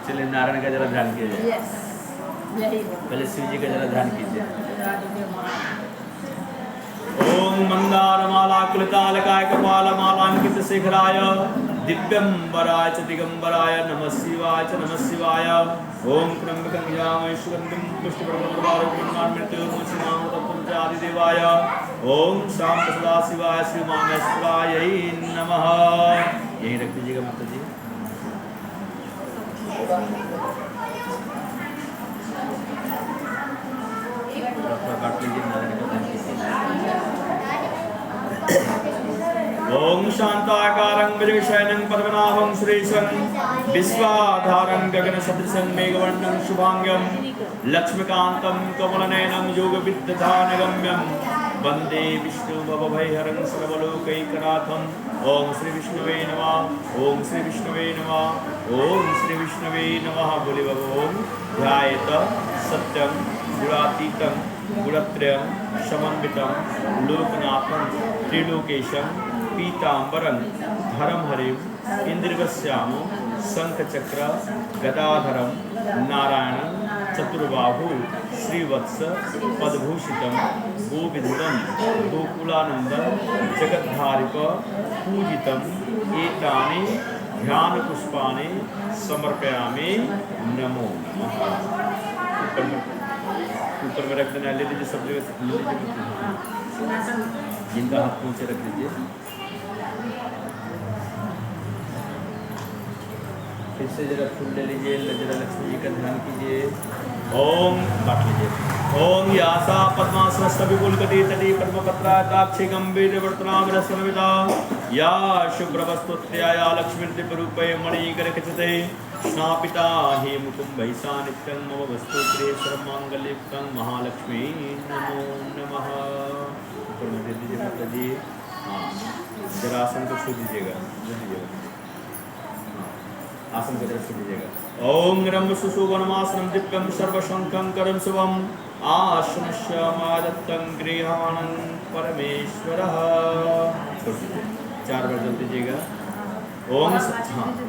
चलिए नारायण का जरा ध्यान कीजिए, यस यही पहले शिव जी का जरा ध्यान कीजिए। ओम मंदार माला कुलतालकाय कपाल मालांकित शिखराय दिव्यंबराय च दिगंबराय नमः शिवाय च नमः शिवाय। ओम त्र्यंबकं यजामहे सुगंधिं पुष्टिवर्धनगर्भधारकं मृत्युर्मुक्षीमामृतं च आदिदेवाय। ओम शाम सदाशिवाय श्री मामेश्वराय नमः। यहीं रख दीजिएगा माता जी। काट लीजिए। ओम शांताकारं भुजगशयनं पद्मनाभं सुरेशं विश्वाधारं गगनसदृशं मेघवर्णं शुभांगं लक्ष्मीकान्तं कमलनयनं योगविद्यानगम्यं वन्दे विष्णुभवभयहरं सर्वलोकैकनाथं। ओम श्री विष्णुवे नमः। ओम श्री विष्णुवे नमः। ओम श्री विष्णुवे नमः। बोले ओम ध्यायेत सत्यं गुणातीतं गुणत्रयं समन्वितं लोकनाथं त्रिलोकेशं पीतांबरं धरमहरिं इंद्रवस्यामो शंखचक्र गदाधरं नारायणं चतुर्बाहु श्रीवत्स पद्भूषितं गोविंदं गोकुलानंदं जगद्धारिक पूजितं एतानि ध्यान पुष्पाणि समर्पयामि। नमो नमः। ऊपर में रख देना। ले लीजिए सब जगह से ले लीजिए। जिनका हाथ नीचे रख लीजिए। फिर से जरा फूल ले लीजिए। जरा लक्ष्मी जी का ध्यान कीजिए। ओम काट लीजिए। ओम यासा पद्मासनस्तविपुलकटी तटी पद्मपत्राक्षे गंभीर वर्तनाग्रसनविदा या शुभ्रवस्तुत्या या लक्ष्मीर्दिव्यरूपे मणिकरखचिते स्नापिता हे मुकुम्भैसा नित्यं मम वस्तुत्रे सर्वमाङ्गल्ययुक्तं महालक्ष्मी नमो नमः। ऊपर में दे दीजिए माता जी। हाँ जरा आसन को छू दीजिएगा। आसन को जरा छू दीजिएगा। ओम रम्य सुशोभनमासनं दिव्यं सर्वशंखं करं शुभम् आसनस्य मादत्तं गृहाणं परमेश्वरः। चार बार जल दीजिएगा। ओम हाँ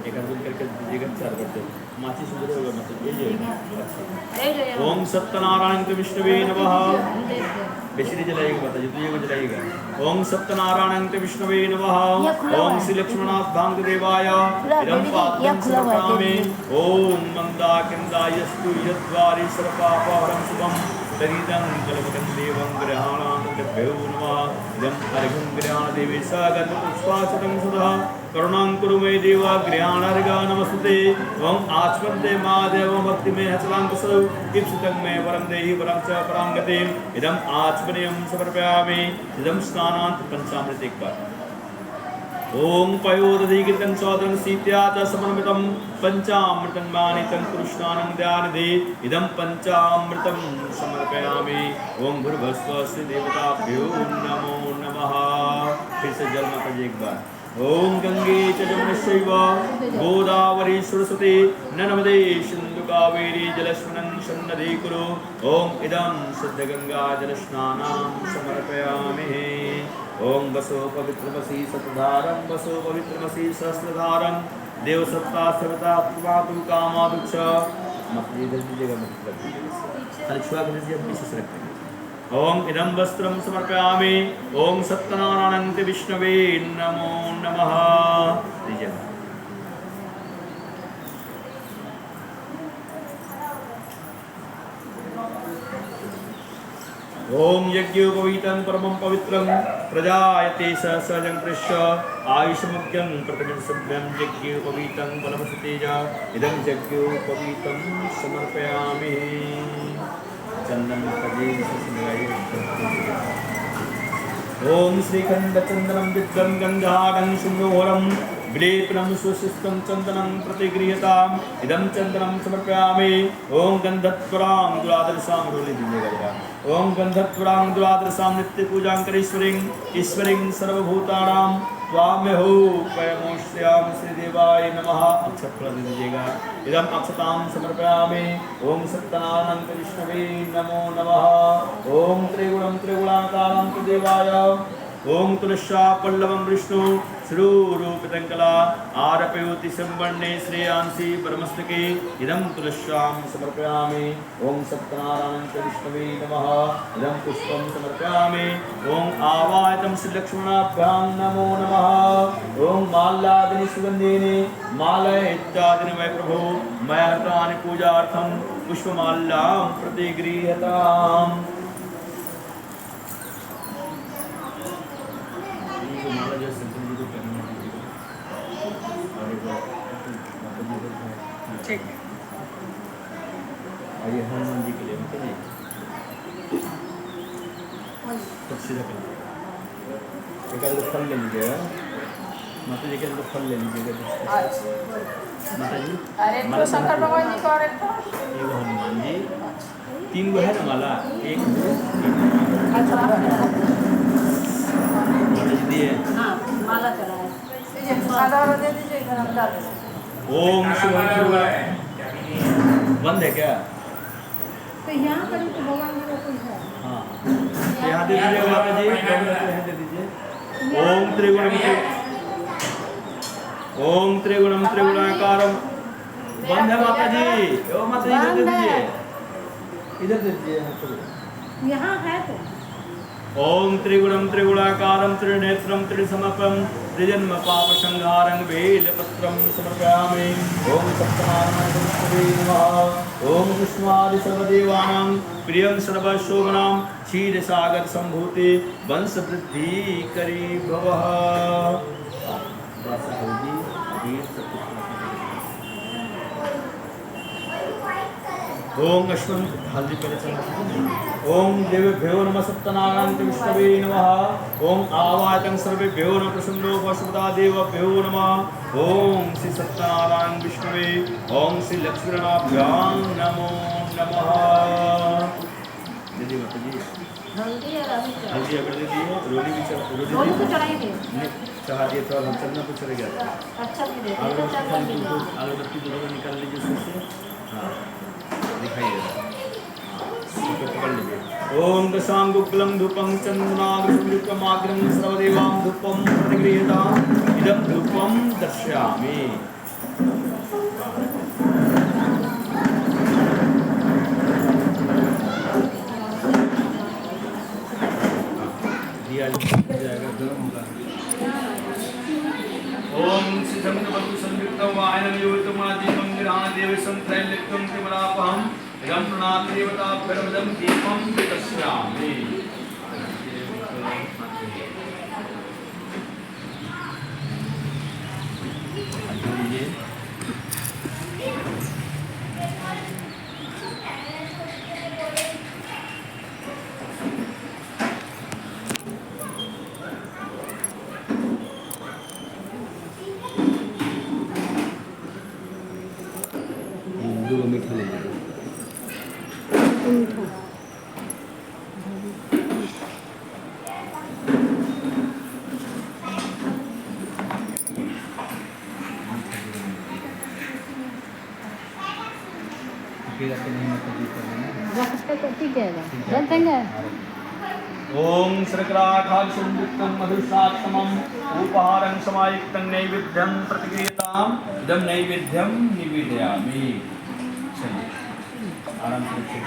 एक हाथ करके दीजिएगा। चार बार जल माची सुंदर होगा मतलब ये ओम सत्यनारायण विष्णुवे नमः। बेसी नहीं जलाइएगा माता जी। तो ये जलाइएगा। ओम सत्यनारायण विष्णुवे नमः। ओम श्री लक्ष्मणाथ धाम देवाय इदं पात्रं समर्पयामि। ओम मंदाकिंदायस्तु यद्वारि सर्वपापहरं शुभं तदिदं कल्पकं देवं गृहाणान्भ्यो नमः। इदं अर्घ्यं गृहाणदेवी सगतपुष्पाक्षतं सदा करुणां कुरु मे देव गृहाणार्घा नमस्ते। ओम आचमन्ते महादेव भक्ति में हचलांकुशौ इप्सितं मे वरं देहि वरं च परां गतिम्। इदं आचमनीयं समर्पयामि। इदं स्नानान्त पंचामृत एक बार। ओम पयोदधिकृतं चौदं सीत्या च समन्वितं पंचामृतं मानितं कृष्णानं ध्यानदे। इदं पंचामृतं समर्पयामि। ओम भूर्भुवस्सुः श्री देवताभ्यो नमो नमः। फिर से जल माता जी एक बार। ओम गंगे च जमुनश्चैव गोदावरी सरस्वती नर्मदे सिन्धु कावेरी जलस्मिन् सन्निधिं कुरु। ओम इदं शुद्धगंगा जलस्नानं समर्पयामि। ओम वसो पवित्रमसि सतधारं वसो पवित्रमसि सहस्रधारं देवसत्ता सर्वदा प्रभातु कामादु च। मतलब इधर दीजिएगा मतलब खाली छुआ कर दीजिए। पीछे से रखेंगे। ओम इदं वस्त्रं समर्पयामि। ओम सत्यनारायण विष्णवे नमो नमः। दीजिए। ओम यज्ञोपवीतं परमं पवित्रं प्रजायते सहजं कृष्ण आयुष्मग्यं प्रतिदिनसभ्यं यज्ञोपवीतं बलमसतेज। इदं यज्ञोपवीतं समर्पयामि। चंदन ओम श्रीखंड चंदनं विद्गं गंधारं शुभोरं विलेपनं सुशिष्टं चंदनं प्रतिगृह्यताम्। इदं चंदनं समर्पयामि। ओम गंधत्वरां दुरादर्शां रोले दीजिएगा। ओम गंधत्वरां दुरादर्शां नित्य पूजां करेश्वरीं ईश्वरीं सर्वभूतानां स्वाम्यहो पयमोष्याम श्री देवाय नमः। अक्षत फल दे दीजिएगा। इदं अक्षतां समर्पयामि। ओम सत्यनारायण विष्णवे नमो नमः। ओम त्रिगुणं त्रिगुणाकारं देवाय ओम तुलस्या पल्लवम विष्णु श्रूरूपितं कला आरपयोति संवर्णे श्रेयांसी परमस्तके इदं तुलस्यां समर्पयामि। ओम सत्यनारायण च विष्णवे नमः। इदं पुष्पं समर्पयामि। ओम आवाहतं श्रीलक्ष्मणाभ्यां नमो नमः। ओम माल्यादिनि सुगन्धिनि मालय इत्यादिनि वै प्रभो मया हृतानि पूजार्थं पुष्पमाल्यां प्रतिगृह्यताम्। ठीक आइए हनुमान जी के लिए मतलब नहीं तो सीधा कर एक आध फल ले लीजिएगा माता जी के अंदर फल ले लीजिएगा माता जी। अरे तो शंकर भगवान जी का और एक था ये हनुमान जी 3 गो है ना माला एक माता जी दिए हाँ माला चढ़ाया आधा और दे दीजिए इधर हम डाल देंगे। ओम शिवम बंद है क्या? तो यहाँ पर तो भगवान जी का कोई है हाँ यहाँ दे दीजिए माता जी यहाँ दे दीजिए। ओम त्रिगुणम त्रिगुणाकारम बंद है माता जी। ओ माता जी इधर दे दीजिए इधर दे दीजिए यहाँ है तो ओम त्रिगुणम त्रिगुणाकारम त्रिनेत्रम त्रिसमपम त्रिजन्म पाप संहारं बेलपत्रं समर्पयामि। ओम सत्यनारायणाय नमः। ओम विष्णुआदि सर्वदेवानां प्रियं सर्वशोभनां क्षीरसागर संभूते वंश वृद्धि करी भवः। ओम अश्वं हल्दी पहले चला। ओम देवेभ्यो नमः सत्यनारायण विष्णवे नमः। ओम आवाहतं सर्वेभ्यो नमः प्रसन्नो वसुदा देवभ्यो नमः। ओम श्री सत्यनारायण विष्णवे ओम श्री लक्ष्मीनाभ्यां नमो नमः। दीदी माता जी हल्दी और अभी हल्दी अगर दे दिए रोली भी रोली तो चढ़ाएंगे चढ़ा दिए तो हम चलना कुछ रह गया। अच्छा भी दे अगरबत्ती दोनों निकाल लीजिए उससे। हाँ दिखाई दे रहा है पकड़ लीजिए। ओम दशांगुक्लं धूपं चंदनाग्रं सर्वदेवां धूपं प्रतिगृह्यताम्। इदं धूपं दर्शयामि। दिया जाएगा गर्म होगा। ओम सिद्धमनवतु संयुक्तं वायनं योतमादीपं ग्रहादेवसं त्रैलोक्यं त्रिमलापहम् इदं प्रणात देवताभ्यर्मदं दीपं दर्शयामि। दो मीठा ले लीजिए। ठीक है जल देंगे। ओम शर्कराखाल संयुक्तं मधुशात्मम् उपहारं समायुक्तं नैवेद्यं प्रतिगृह्यताम्। इदं नैवेद्यं निवेदयामि। चलिए आराम से रखिए।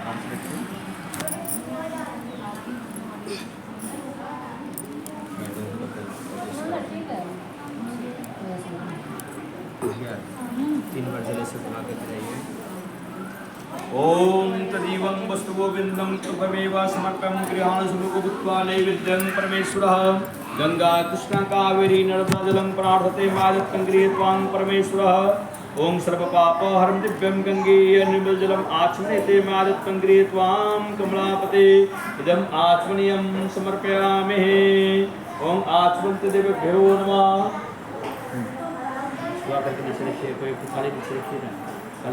आराम से रखिए। 3 बार जले से बुला के जाइए। ओम तदीवं वस्तु गोविंदं तुभमेव समर्पं गृहाण सुमुख भूत्वा नैवेद्यं परमेश्वरः। गंगा कृष्णा कावेरी नर्मदा जलं प्रार्थते मादत्तं गृहीत्वां परमेश्वरः। ओम सर्वपापहरं दिव्यं गंगेय निर्मलजलम् आचमयते मादत्तं गृहीत्वां कमलापते इदम् आचमनीयं समर्पयामि। ओम आचमन्त देवेभ्यो नमः। करके नीचे रखिए कोई खाली नीचे रखिए ना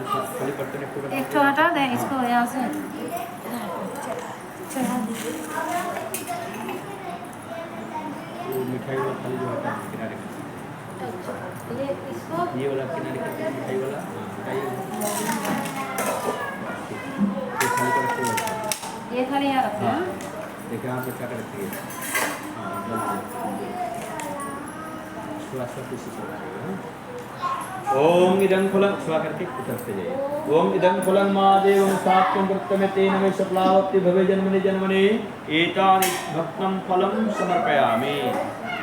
खाली बर्तन एक तो हटा दें इसको यहाँ से चढ़ा दीजिए। मिठाई वाला खाली जो हटा किनारे ये इसको ये वाला किनारे करके मिठाई वाला हटाइए। ये थाली यहाँ रखते हैं। देखिए आप क्या करती है। ओम इदं फलं स्वा करके उतरते जाइए। ओम इदं फलं महादेवं सात्वं वृत्तमे तेन मे सफलावति भवे जन्मनि जन्मनि एतानि भक्तं फलं समर्पयामि।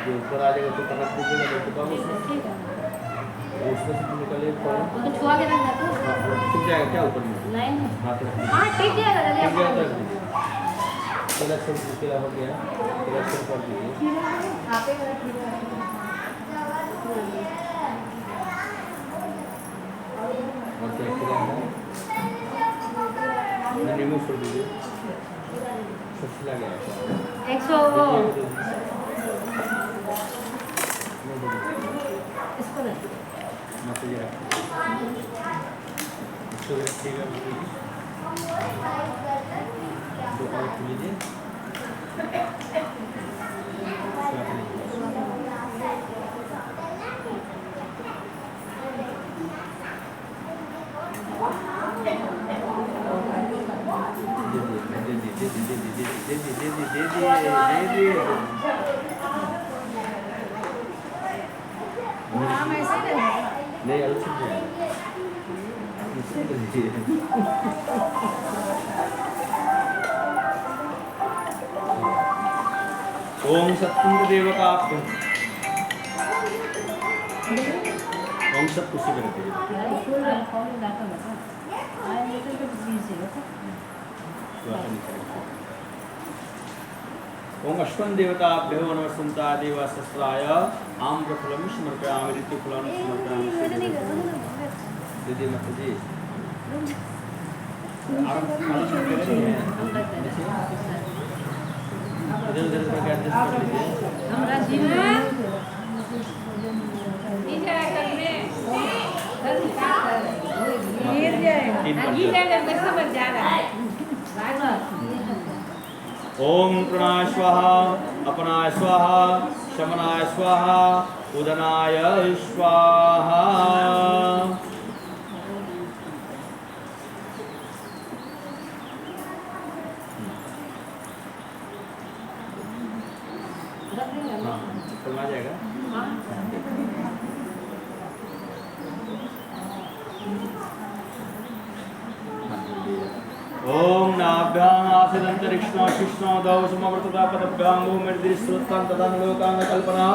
जो ऊपर आ जाएगा तो पकड़ दीजिएगा, तो बाबू उसमें से निकले फल तो छुआ के रख देते हैं। हाँ ठीक जाएगा क्या ऊपर में नहीं हाथ रखिए। हाँ ठीक जाएगा जल्दी ठीक आप है उधर तिलक से हो गया, तिलक से कर दीजिए। यहाँ पे मेरा खीरा है। और क्या खिला है ना, नींबू छोड़ दीजिए, सब खिला गया है। 100 इसको दे मत ये इसको रखिएगा, दो पाँच खिल लीजिए। हम ऐसे ही करेंगे। नहीं अलग से ओम सत्पुरुष देवताभ्यं ओम सब कुछ करते ओम अश्वन् देवताभ्यो नमस्संता देवासस्त्राय आम्रफलं समर्पयामि ऋतुफलं समर्पयामि। दीदी मत जी इधर करके एडजस्ट कर लीजिए। हमरा जीवन नीचे कर में कल गिर जाएगा, गिर जाएगा कैसे बच जा रहा है। ओम प्रणाय स्वाहा अपनाय स्वाहा शमनाय स्वाहा उदनाय स्वाहा। हाँ आ जाएगा। ओम नाभ्याम आसिदंतरिक्षणा शिष्णा दौ समवर्तता पदभ्यां भूमिर्दिश्रुतां तदान लोकांग कल्पना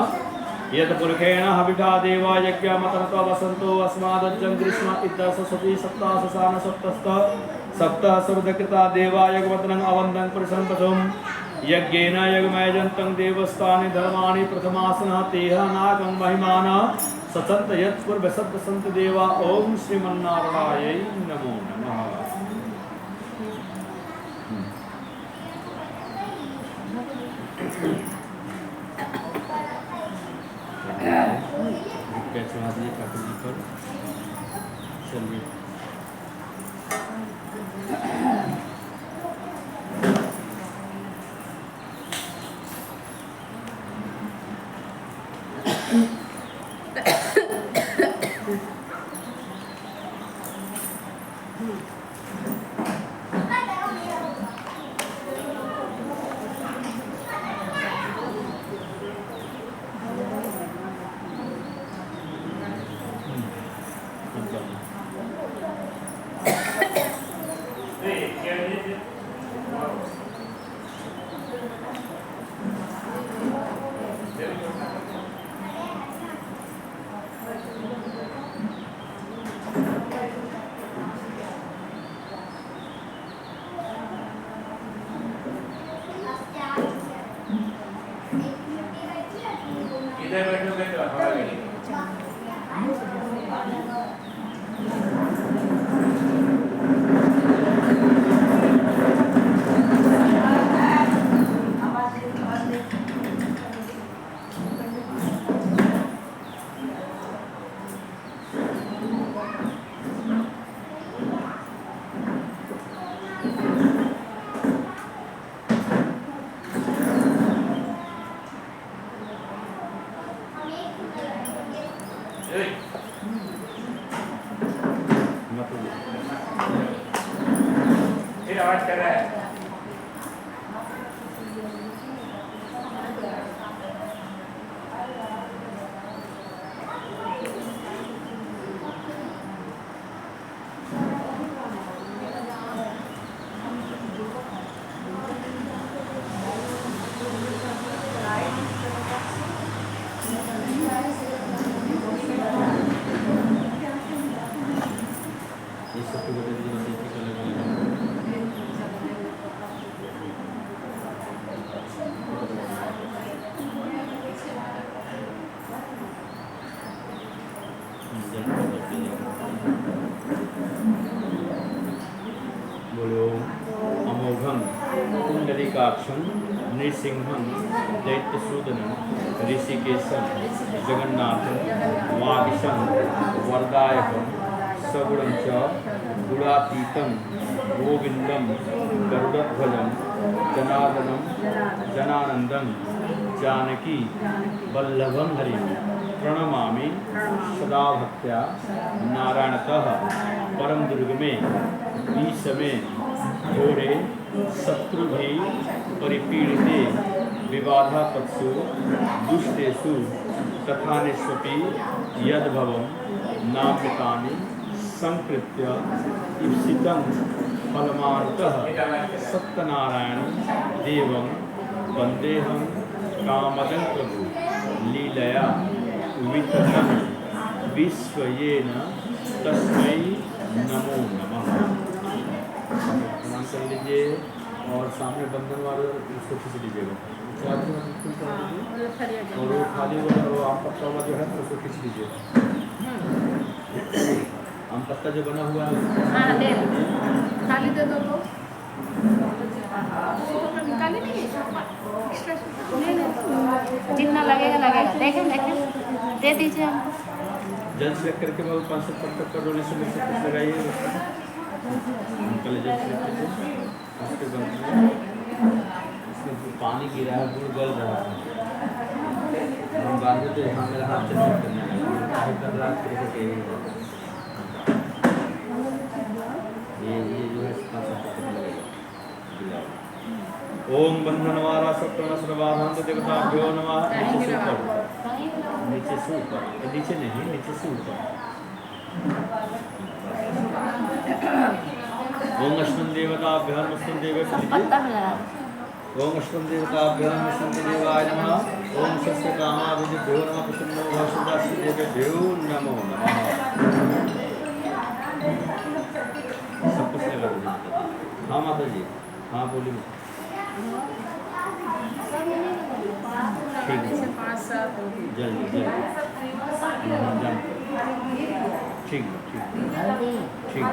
यत् पुरुषेण हविषा देवा यज्ञमतमतो वसन्तो अस्मादज्जं ग्रीष्म इद्ध सरस्वती सप्ताससान सप्तस्त सप्तः सर्वकृता देवा यज्ञवदनं अवन्दं परिसंपदुं यज्ञेन यज्ञमयजन्तं देवस्तानि धर्माणि प्रथमासनः तेह नागं महिमान सचन्त यत्पूर्व सप्त संत देवा। ओम श्रीमन्नारायणाय नमो नमः। कैसे हाथ ये ठाकुर जी पर चलिए। इधर बैठोगे तो हवा लगेगी। ये सब तो बता दीजिए बस एक अलग अलग बोलो अमोघम कुंडलिकाक्षम नृसिंहम दैत्यसूदनम ऋषिकेशम जगन्नाथम वागीशम वरदायकम सगुणं च गुणातीतं गोविंदं गरुड़ध्वजं जनार्दनं जनानंदं जानकी वल्लभं हरिं प्रणमामि सदा भक्त्या नारायणतः परम दुर्गमे ईशमे घोरे शत्रुभि परिपीड़िते विबाधापत्सु दुष्टेषु तथानेष्वपि यद्भवं नाम्यतानि संकृत्य ईप्सितं फलमार्तः सत्यनारायणं देवं वन्देहं कामदं प्रभु लीलया विततं विश्वयेन तस्मै नमो नमः। प्रणाम कर लीजिए और सामने बंधन वाले उसको खींच लीजिएगा और वो खाली वाला वो आम पत्ता वाला जो है ना उसको खींच लीजिए। आम पत्ता जो बना हुआ है हाँ ले खाली दे दो तो निकाले नहीं जितना लगेगा लगेगा देखें देखें दे दीजिए हमको जल सेलेक्ट करके बाबू 500 पत्ता का रोने से कुछ लगाइए पहले जल सेलेक्ट कीजिए उसके बाद इसमें पानी गिरा है गुड़ गल रहा है हम बांधे तो यहाँ मेरा हाथ से नहीं करने लगा कर रहा है ये जो है इसका सब पत्ता लगेगा। ओम बंधनवारा सप्तम सर्वाधांत देवताभ्यो नमः। नीचे से ऊपर नीचे नहीं नीचे से ऊपर। ओम अष्टम देवताभ्यो नमः देवे ओम अष्टम देवताभ्यो नमः देवाय नमः। ओम शस्य कामाभिभ्यो नमः प्रसन्नो भाषुदास्य देवेभ्यो नमो नमः। सब कुछ लगा दीजिए। हाँ माता जी हाँ बोलिए। ठीक है जल्दी जल्दी ठीक ठीक ठीक ठीक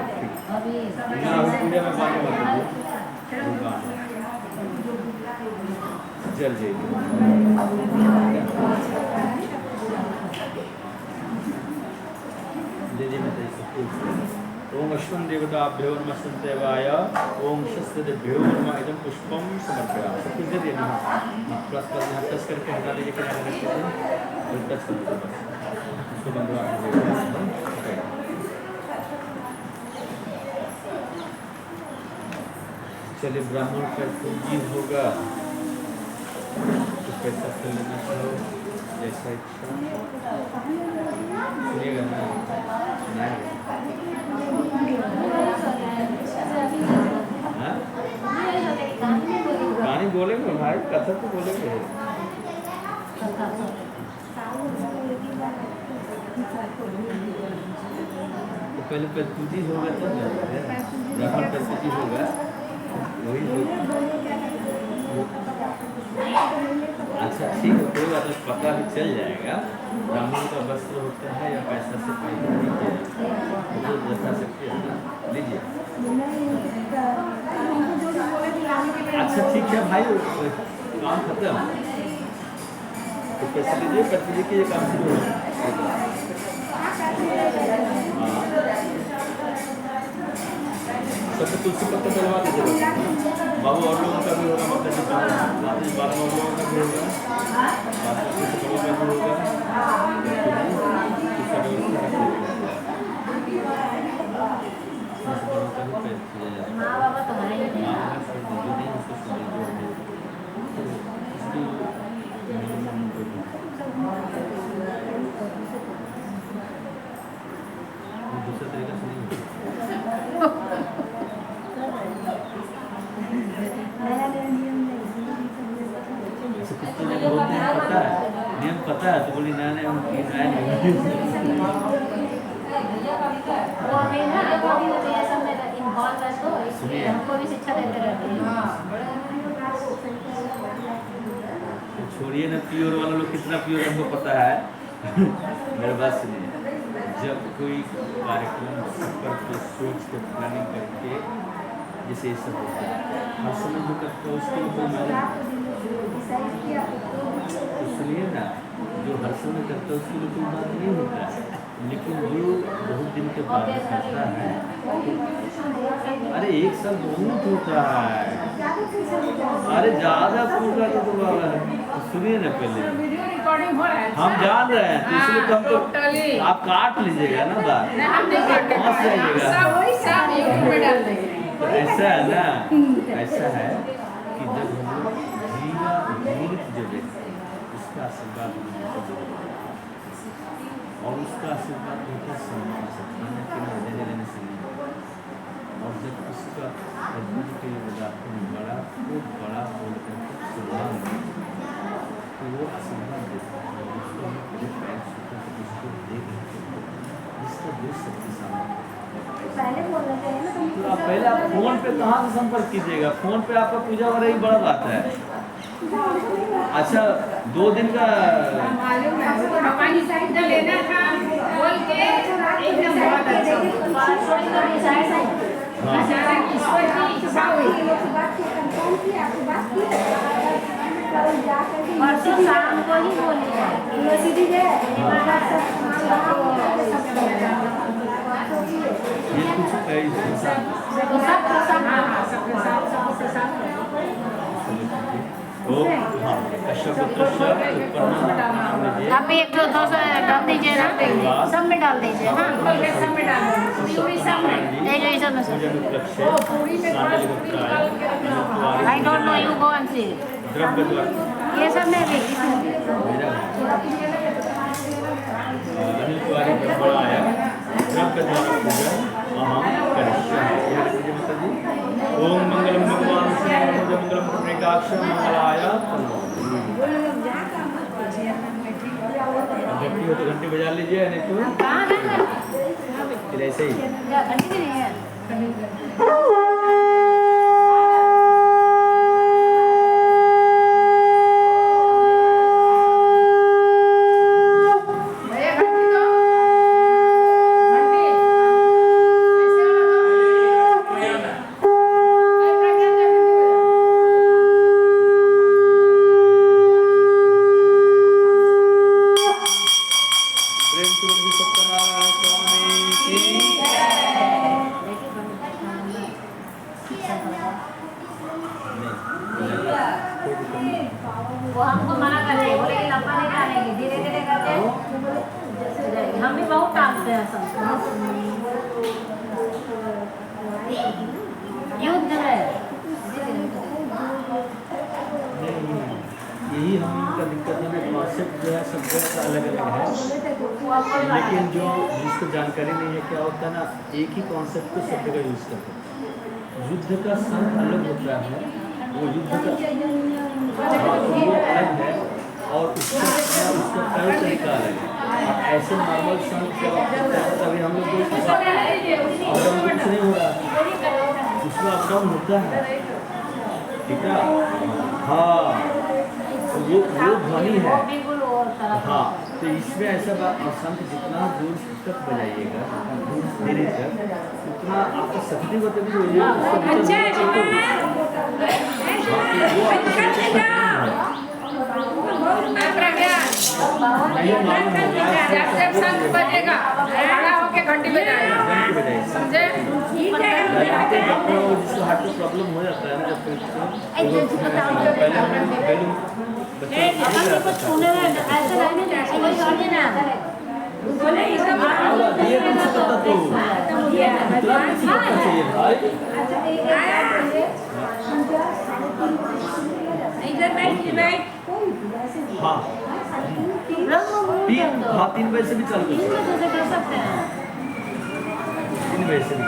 ना पूजा में बात मत कीजिए जल्दी दीदी मैं ओम अश्वं देवताभ्यो नमः संदेवाय ओम शस्त्रदेभ्यो नमः इदं पुष्पं समर्पयामि। सब कुछ दे दिया प्लस प्लस यहाँ टच करके हटा दीजिए कि नहीं और टच कर दीजिए बस उसको बंदवा दीजिए। चलिए ब्राह्मण का पूंजी होगा तो पैसा कर लेना चाहो जैसा इच्छा सुनिएगा ना कहानी बोलेंगे भाई कथा तो बोलेंगे। तो पहले प्रस्तुति होगा तब ब्राह्मण प्रस्तुति होगा वही अच्छा ठीक है कोई बात नहीं पता भी चल जाएगा। ब्राह्मण का वस्त्र होता है या पैसा से पैसा तो बता सकते हैं ना लीजिए। अच्छा ठीक है भाई काम खत्म तो पैसे लीजिए कर दीजिए कि ये काम शुरू हो। सबसे तुलसी पत्ता डलवा दीजिए बाबू और लोगों का भी होगा मतलब बारह लोगों का भी होगा का भी होगा माँ बाबा तुम्हारे पता है, नियम पता है, तो बोली नया नया वो हमें ना ये सब में इन्वॉल्व है, तो इसलिए हमको भी शिक्षा देते रहते हैं। छोड़िए ना, प्योर वाला लोग कितना प्योर हमको पता है। मेरे बात सुनिए, जब कोई कार्यक्रम पर सोच के प्लानिंग करके जैसे ये सब होता है, हर समय जो करते हैं उसके लिए तो सुनिए ना, जो हर समय करता है उसके लिए कोई बात नहीं होता है, लेकिन जो बहुत दिन के बाद करता है, अरे एक साल बहुत होता है, अरे ज़्यादा पूरा तो बाबा है। तो सुनिए ना पहले, वीडियो रिकॉर्डिंग हो रहा है, हम जान रहे हैं, तो इसलिए तो हमको टोटली आप काट लीजिएगा ना बात, हम नहीं काटेंगे, पहुँच जाइएगा। सब यूट्यूब में डाल देंगे। तो ऐसा है ना, ऐसा है कि जब हम लोग जीवित जो व्यक्ति उसका आशीर्वाद और उसका आशीर्वाद होता सम्मान से, खाने पीने देने लेने से नहीं, और जब उसका अद्भुत के लिए बजाते हैं बड़ा खूब बड़ा बोलते हैं सम्मान, तो वो आशीर्वाद देता है, उसको हम पूरे पैर छूते हैं, उसको देख लेते हैं, जिसका जो शक्ति सामने। पहले बोल रहे हैं ना, तो आप पहले आप फोन पे कहाँ से संपर्क कीजिएगा, फोन पे आपका पूजा हो रही बड़ा बात है। अच्छा 2 दिन का मालूम है, हमारी साइड का लेना था, बोल के एकदम बहुत अच्छा। अचानक ईश्वर की इच्छा हुई। परसों शाम को ही बोली है यूनिवर्सिटी ये कुछ आप एक दो डाल दीजिए ना, सब में डाल दीजिए। हाँ सब में डाल दो, पूरी सब में। नहीं सब में सब। I don't know, you go and see. ये सब में भी अनिल तिवारी बड़ा आया द्रव्य द्वारा पूजन अहम करिष्यामि। ओम मंगलम भगवान विष्णु मंगलम पुण्डरीकाक्ष मंगलाय। घंटी हो तो घंटी बजा लीजिए, नहीं तो कहाँ है? फिर ऐसे ही घंटी नहीं है। वो हमको मना करते हैं, बोले कि लंबा नहीं डालेंगे, धीरे धीरे करके हम भी बहुत टालते हैं सब युद्ध में। यही हम इनका दिक्कत है ना, कॉन्सेप्ट जो है सब जगह का अलग अलग है, लेकिन जो जिसको जानकारी नहीं है क्या होता है ना, एक ही कॉन्सेप्ट को सब जगह यूज़ करते हैं। युद्ध का सन अलग होता है, वो युद्ध का वो अलग है, और उसका तय तरीका अलग है। अब ऐसे नॉर्मल सन जब आप करते हैं तभी हम लोग अपडाउन कुछ नहीं हो रहा, उसमें अपडाउन होता है, ठीक है। हाँ तो वो ध्वनि है। हाँ तो इसमें ऐसा बात, शंख जितना दूर तक बजाइएगा, दूर धीरे तक, उतना आपका शक्ति बतेगी जो ये जब शंख बजेगा खड़ा होके घंटी बजाएगा, समझे? जिसको हार्ट में प्रॉब्लम हो जाता है ना, जब पहले हाँ 3 बजे से भी चालू कर सकते हैं, 3 बजे से भी।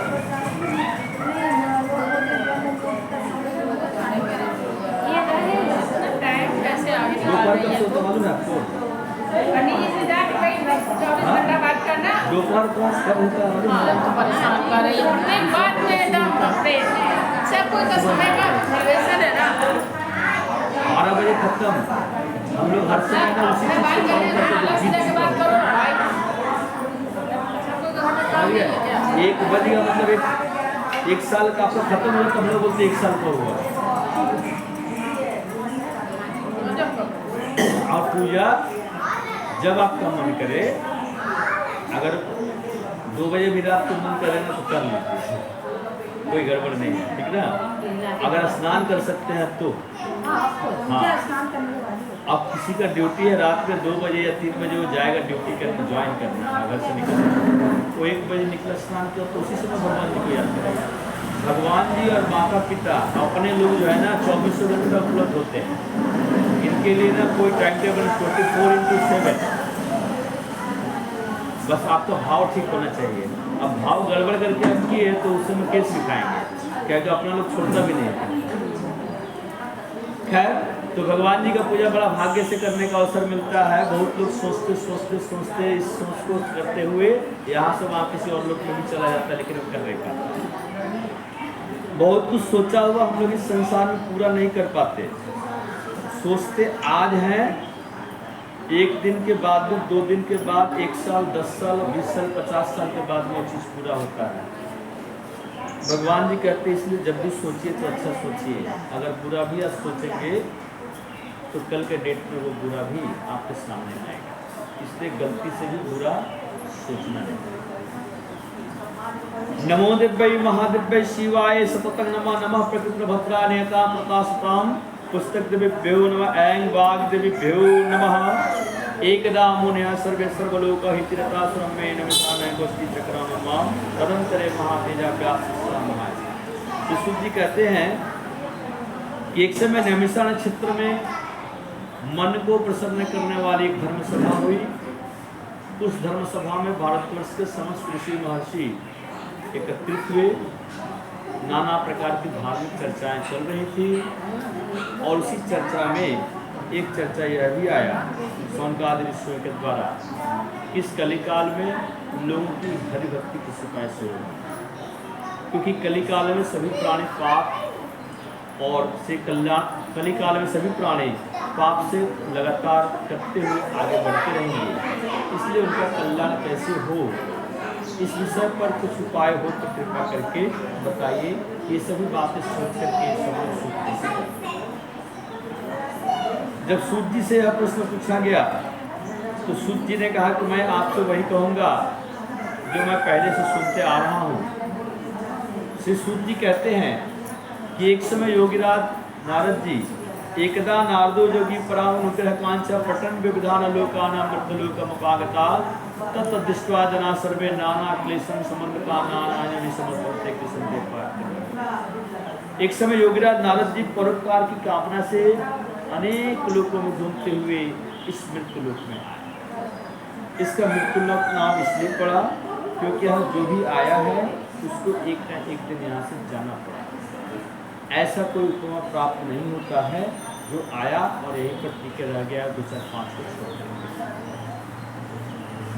टाइम कैसे आगे दोपहर कब सोते मालूम है आपको? पंडित जी से जाके वही 24 घंटा बात करना। दोपहर क्लास कब होता है मालूम है? परेशान कर रही है बात में एकदम प्रेम सब कोई का समय का रिलेशन है ना। 12 बजे खत्म। हम लोग हर समय ना उसी चीज बात को करने फॉलो करते वाला सीधा के बात करो भाई। सबको घर में काम नहीं है क्या? 1 बजे का मतलब एक साल का आपका खत्म हो तो हम लोग बोलते 1 साल का हुआ। और पूजा जब आपका मन करे, अगर 2 बजे भी रात को मन करे ना तो कर लीजिए, कोई गड़बड़ नहीं है, ठीक ना। अगर स्नान कर सकते हैं तो हाँ। अब किसी का ड्यूटी है रात में 2 बजे या 3 बजे वो जाएगा ड्यूटी करके ज्वाइन करना है, घर से निकलना, वो 1 बजे निकला स्नान किया तो उसी समय भगवान जी को याद करेगा। भगवान जी और माता पिता अपने लोग जो है ना 24 घंटा उपलब्ध होते हैं, इनके लिए ना कोई टाइम टेबल 24x7। बस आपका भाव ठीक होना चाहिए। अब भाव गड़बड़ करके आप किए तो उस समय केस दिखाएंगे, क्योंकि अपना लोग छोड़ना भी नहीं है। खैर, तो भगवान जी का पूजा बड़ा भाग्य से करने का अवसर मिलता है। बहुत लोग सोचते सोचते सोचते इस सोच को करते हुए यहाँ से वहाँ किसी और लोग में भी चला जाता है, लेकिन वो कर नहीं पाता। बहुत कुछ सोचा हुआ हम लोग इस संसार में पूरा नहीं कर पाते। सोचते आज हैं, 1 दिन के बाद में, 2 दिन के बाद, 1 साल, 10 साल, 20 साल, 50 साल के बाद में वो चीज़ पूरा होता है। भगवान जी कहते हैं इसलिए जब भी सोचिए तो अच्छा सोचिए। अगर बुरा भी आप सोचेंगे तो कल के डेट में वो बुरा भी आपके सामने आएगा, इसलिए गलती से भी बुरा सोचना नहीं। नमो दिव्यै महादिव्यै शिवाय सततं नमः नमः प्रकृतिभद्रानेता प्रकाशतां पुस्तक देवीभ्यो नमः ऐं वाग् देवीभ्यो नमः एकदा मुनयः सर्वे सर्वलोकः हितिरतासुरं मे नमितामहे गोष्ठी चक्रामि मां तदंतरे महातेजाभ्यासमहाय। सुश्रुत जी कहते हैं कि एक समय नैमिषा नक्षत्र में मन को प्रसन्न करने वाली एक धर्म सभा हुई। उस धर्म सभा में भारतवर्ष के समस्त ऋषि महर्षि एकत्रित हुए। नाना प्रकार की धार्मिक चर्चाएं चल रही थी और उसी चर्चा में एक चर्चा यह भी आया सौनकादि ऋषियों के द्वारा, इस कलिकाल में लोगों की हरि भक्ति किस उपाय से हो, क्योंकि कलिकाल में सभी प्राणी पाप और से कल्याण, कलिकाल में सभी प्राणी पाप से लगातार करते हुए आगे बढ़ते रहेंगे, इसलिए उनका कल्याण कैसे हो, इस विषय पर कुछ उपाय हो तो कृपा करके बताइए। ये सभी बातें सोच करके जब सूत जी से यह प्रश्न पूछा गया तो सूत जी ने कहा कि मैं आपसे वही कहूँगा जो मैं पहले से सुनते आ रहा हूँ। श्री सूत जी कहते हैं कि एक समय योगीराज नारद जी एकदा नारदो योगी परानुग्रह कांचा पटन विविधान लोकानां मृतलोकमुपागता तत्तदृष्ट्वा जना सर्वे नाना क्लेशं समन्वितानानि समर्पयन्ते कृष्ण देव पाठ। एक समय योगीराज नारद जी परोपकार की कामना से अनेक लोकों में घूमते हुए इस मृत्युलोक में आए। इसका मृत्युलोक नाम इसलिए पड़ा क्योंकि यहाँ जो भी आया है उसको एक न एक दिन यहाँ से जाना पड़ा। ऐसा कोई उपमा प्राप्त नहीं होता है जो आया और यहीं पर टिके रह गया 2, 4, 5 को छोड़ दिया।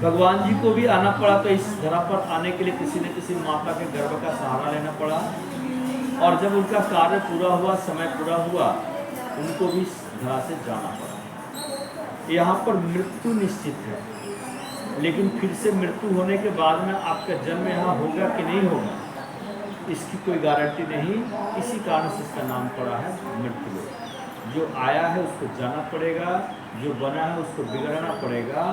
भगवान जी को भी आना पड़ा तो इस धरा पर आने के लिए किसी न किसी माता के गर्भ का सहारा लेना पड़ा, और जब उनका कार्य पूरा हुआ, समय पूरा हुआ, उनको भी इस धरा से जाना पड़ा। यहाँ पर मृत्यु निश्चित है, लेकिन फिर से मृत्यु होने के बाद में आपका जन्म यहाँ होगा कि नहीं होगा इसकी कोई गारंटी नहीं। इसी कारण से इसका नाम पड़ा है मृत्यु। जो आया है उसको जाना पड़ेगा, जो बना है उसको बिगड़ना पड़ेगा।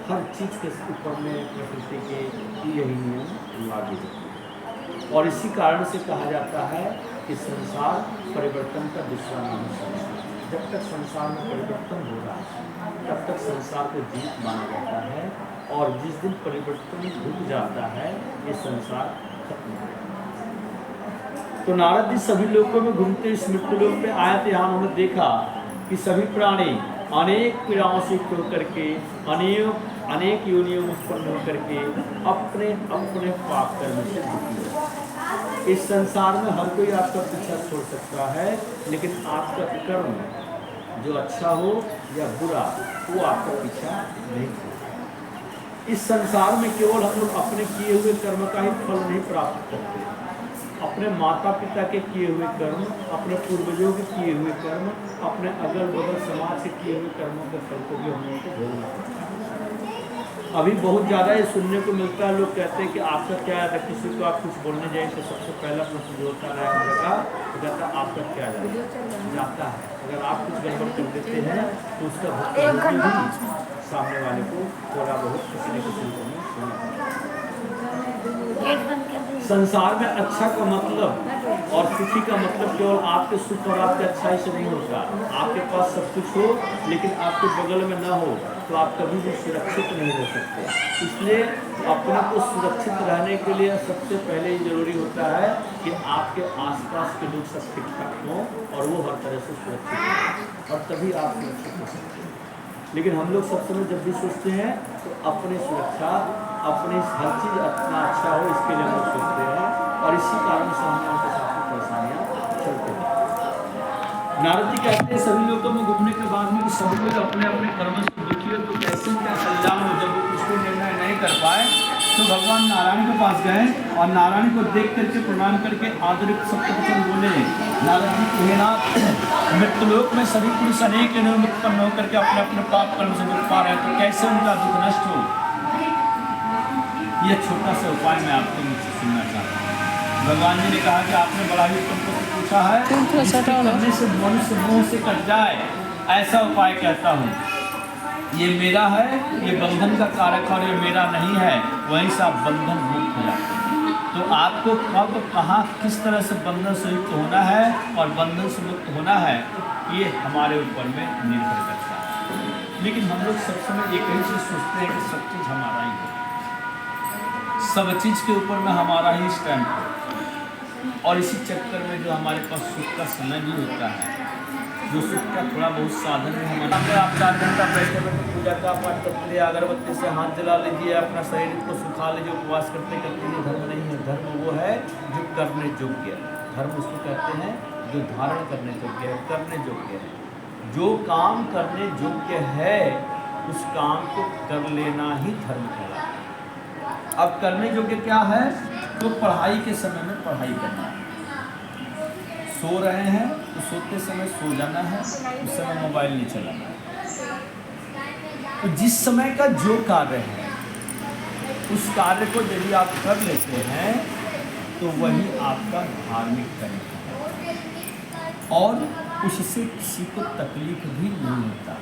हर चीज़ के ऊपर में प्रकृति के यही नियम लागू होते हैं, और इसी कारण से कहा जाता है कि संसार परिवर्तन का दूसरा नाम है। जब तक संसार में परिवर्तन हो रहा है तब तक संसार को जीत माना जाता है, और जिस दिन परिवर्तन रुक जाता है ये संसार खत्म हो जाता है। तो नारद जी सभी लोगों में घूमते इस मृत्युलोक में आए थे। यहाँ उन्होंने देखा कि सभी प्राणी अनेक पीड़ाओं से युक्त होकर के अनेक योनियों में उत्पन्न होकर के अपने अपने पाप कर्म से दुखी हो। इस संसार में हर कोई आपका पीछा छोड़ सकता है, लेकिन आपका कर्म जो अच्छा हो या बुरा वो आपका पीछा नहीं छोड़ता। इस संसार में केवल हम लोग अपने किए हुए कर्म का ही फल नहीं प्राप्त करते, अपने माता पिता के किए हुए कर्म, अपने पूर्वजों के किए हुए कर्म, अपने अगल बगल समाज से किए हुए कर्मों के फल को भी हम लोगों को भोगना पड़ता है। अभी बहुत ज़्यादा ये सुनने को मिलता है, लोग कहते हैं कि आपका क्या है, किसी को आप कुछ बोलने जाए तो सबसे पहला प्रश्न जो होता है का तो कहता है आपका क्या जाता है। अगर आप कुछ गड़बड़ कर देते हैं तो उसका भुगतान भी सामने वाले को थोड़ा बहुत किसी न किसी को सुनना पड़ता है। संसार में अच्छा का मतलब और सुखी का मतलब केवल आपके सुख और आपके अच्छाई से नहीं होता। आपके पास सब कुछ हो लेकिन आपके बगल में ना हो तो आप कभी भी सुरक्षित नहीं रह सकते। इसलिए अपने को सुरक्षित रहने के लिए सबसे पहले ये जरूरी होता है कि आपके आसपास के लोग सब ठीक ठाक हों और वो हर तरह से सुरक्षित हों और तभी आप सुरक्षित हो सकते हैं। लेकिन हम लोग सब समय जब भी सोचते हैं तो अपनी सुरक्षा, अपनी हर चीज़ अपना अच्छा हो इसके लिए हम लोग सोचते हैं और इसी कारण से हम लोगों के साथ में परेशानियाँ चलती हैं। नारद जी कहते हैं सभी लोगों में घूमने के बाद में सभी लोग अपने अपने कर्म से दुखी हो तो कैसे क्या कल्याण हो। जब वो कुछ भी निर्णय नहीं कर पाए तो भगवान नारायण के पास गए और नारायण को देख करके प्रणाम करके आदरित सप्तवचन बोले, नारद जी कहे ना मृत्युलोक में सभी पुरुष अनेक उत्पन्न होकर के अपने अपने पाप कर्म से मुक्त पा रहे हैं तो कैसे उनका दुख नष्ट हो। यह छोटा सा उपाय मैं आपको मुझसे सुनना चाहता हूँ। भगवान जी ने कहा कि आपने बड़ा ही उत्तम प्रश्न पूछा है, करने से मनुष्य मोह से कट जाए ऐसा उपाय कहता हूँ। ये मेरा है, ये बंधन का कारक और ये मेरा नहीं है, वहीं से आप बंधन मुक्त हो जाते हैं। तो आपको कब कहाँ किस तरह से बंधन से युक्त होना है और बंधन से मुक्त होना है ये हमारे ऊपर में निर्भर करता है। लेकिन हम लोग सब समय एक ही चीज़ सोचते हैं कि सब चीज़ हमारा ही है, सब चीज़ के ऊपर में हमारा ही स्टैंड है और इसी चक्कर में जो हमारे पास सुख का समय भी होता है, जो सुख का थोड़ा बहुत साधन है हमारे, आप 4 घंटा बैठे बैठे पूजा का पाठ करते रहिए, अगरबत्ती से हाथ जला लीजिए, अपना शरीर को सुखा लीजिए, उपवास करते करते ये धर्म नहीं है। धर्म वो है जो करने योग्य है। धर्म उसको कहते हैं जो धारण करने योग्य है, करने योग्य है। जो काम करने योग्य है उस काम को कर लेना ही धर्म कहलाता है। अब करने योग्य क्या है तो पढ़ाई के समय में पढ़ाई करना है, सो रहे हैं तो सोते समय सो जाना है, उस समय मोबाइल नहीं चलाना है। तो जिस समय का जो कार्य है उस कार्य को यदि आप कर लेते हैं तो वही आपका धार्मिक कर्म है और उससे किसी को तकलीफ भी नहीं होता।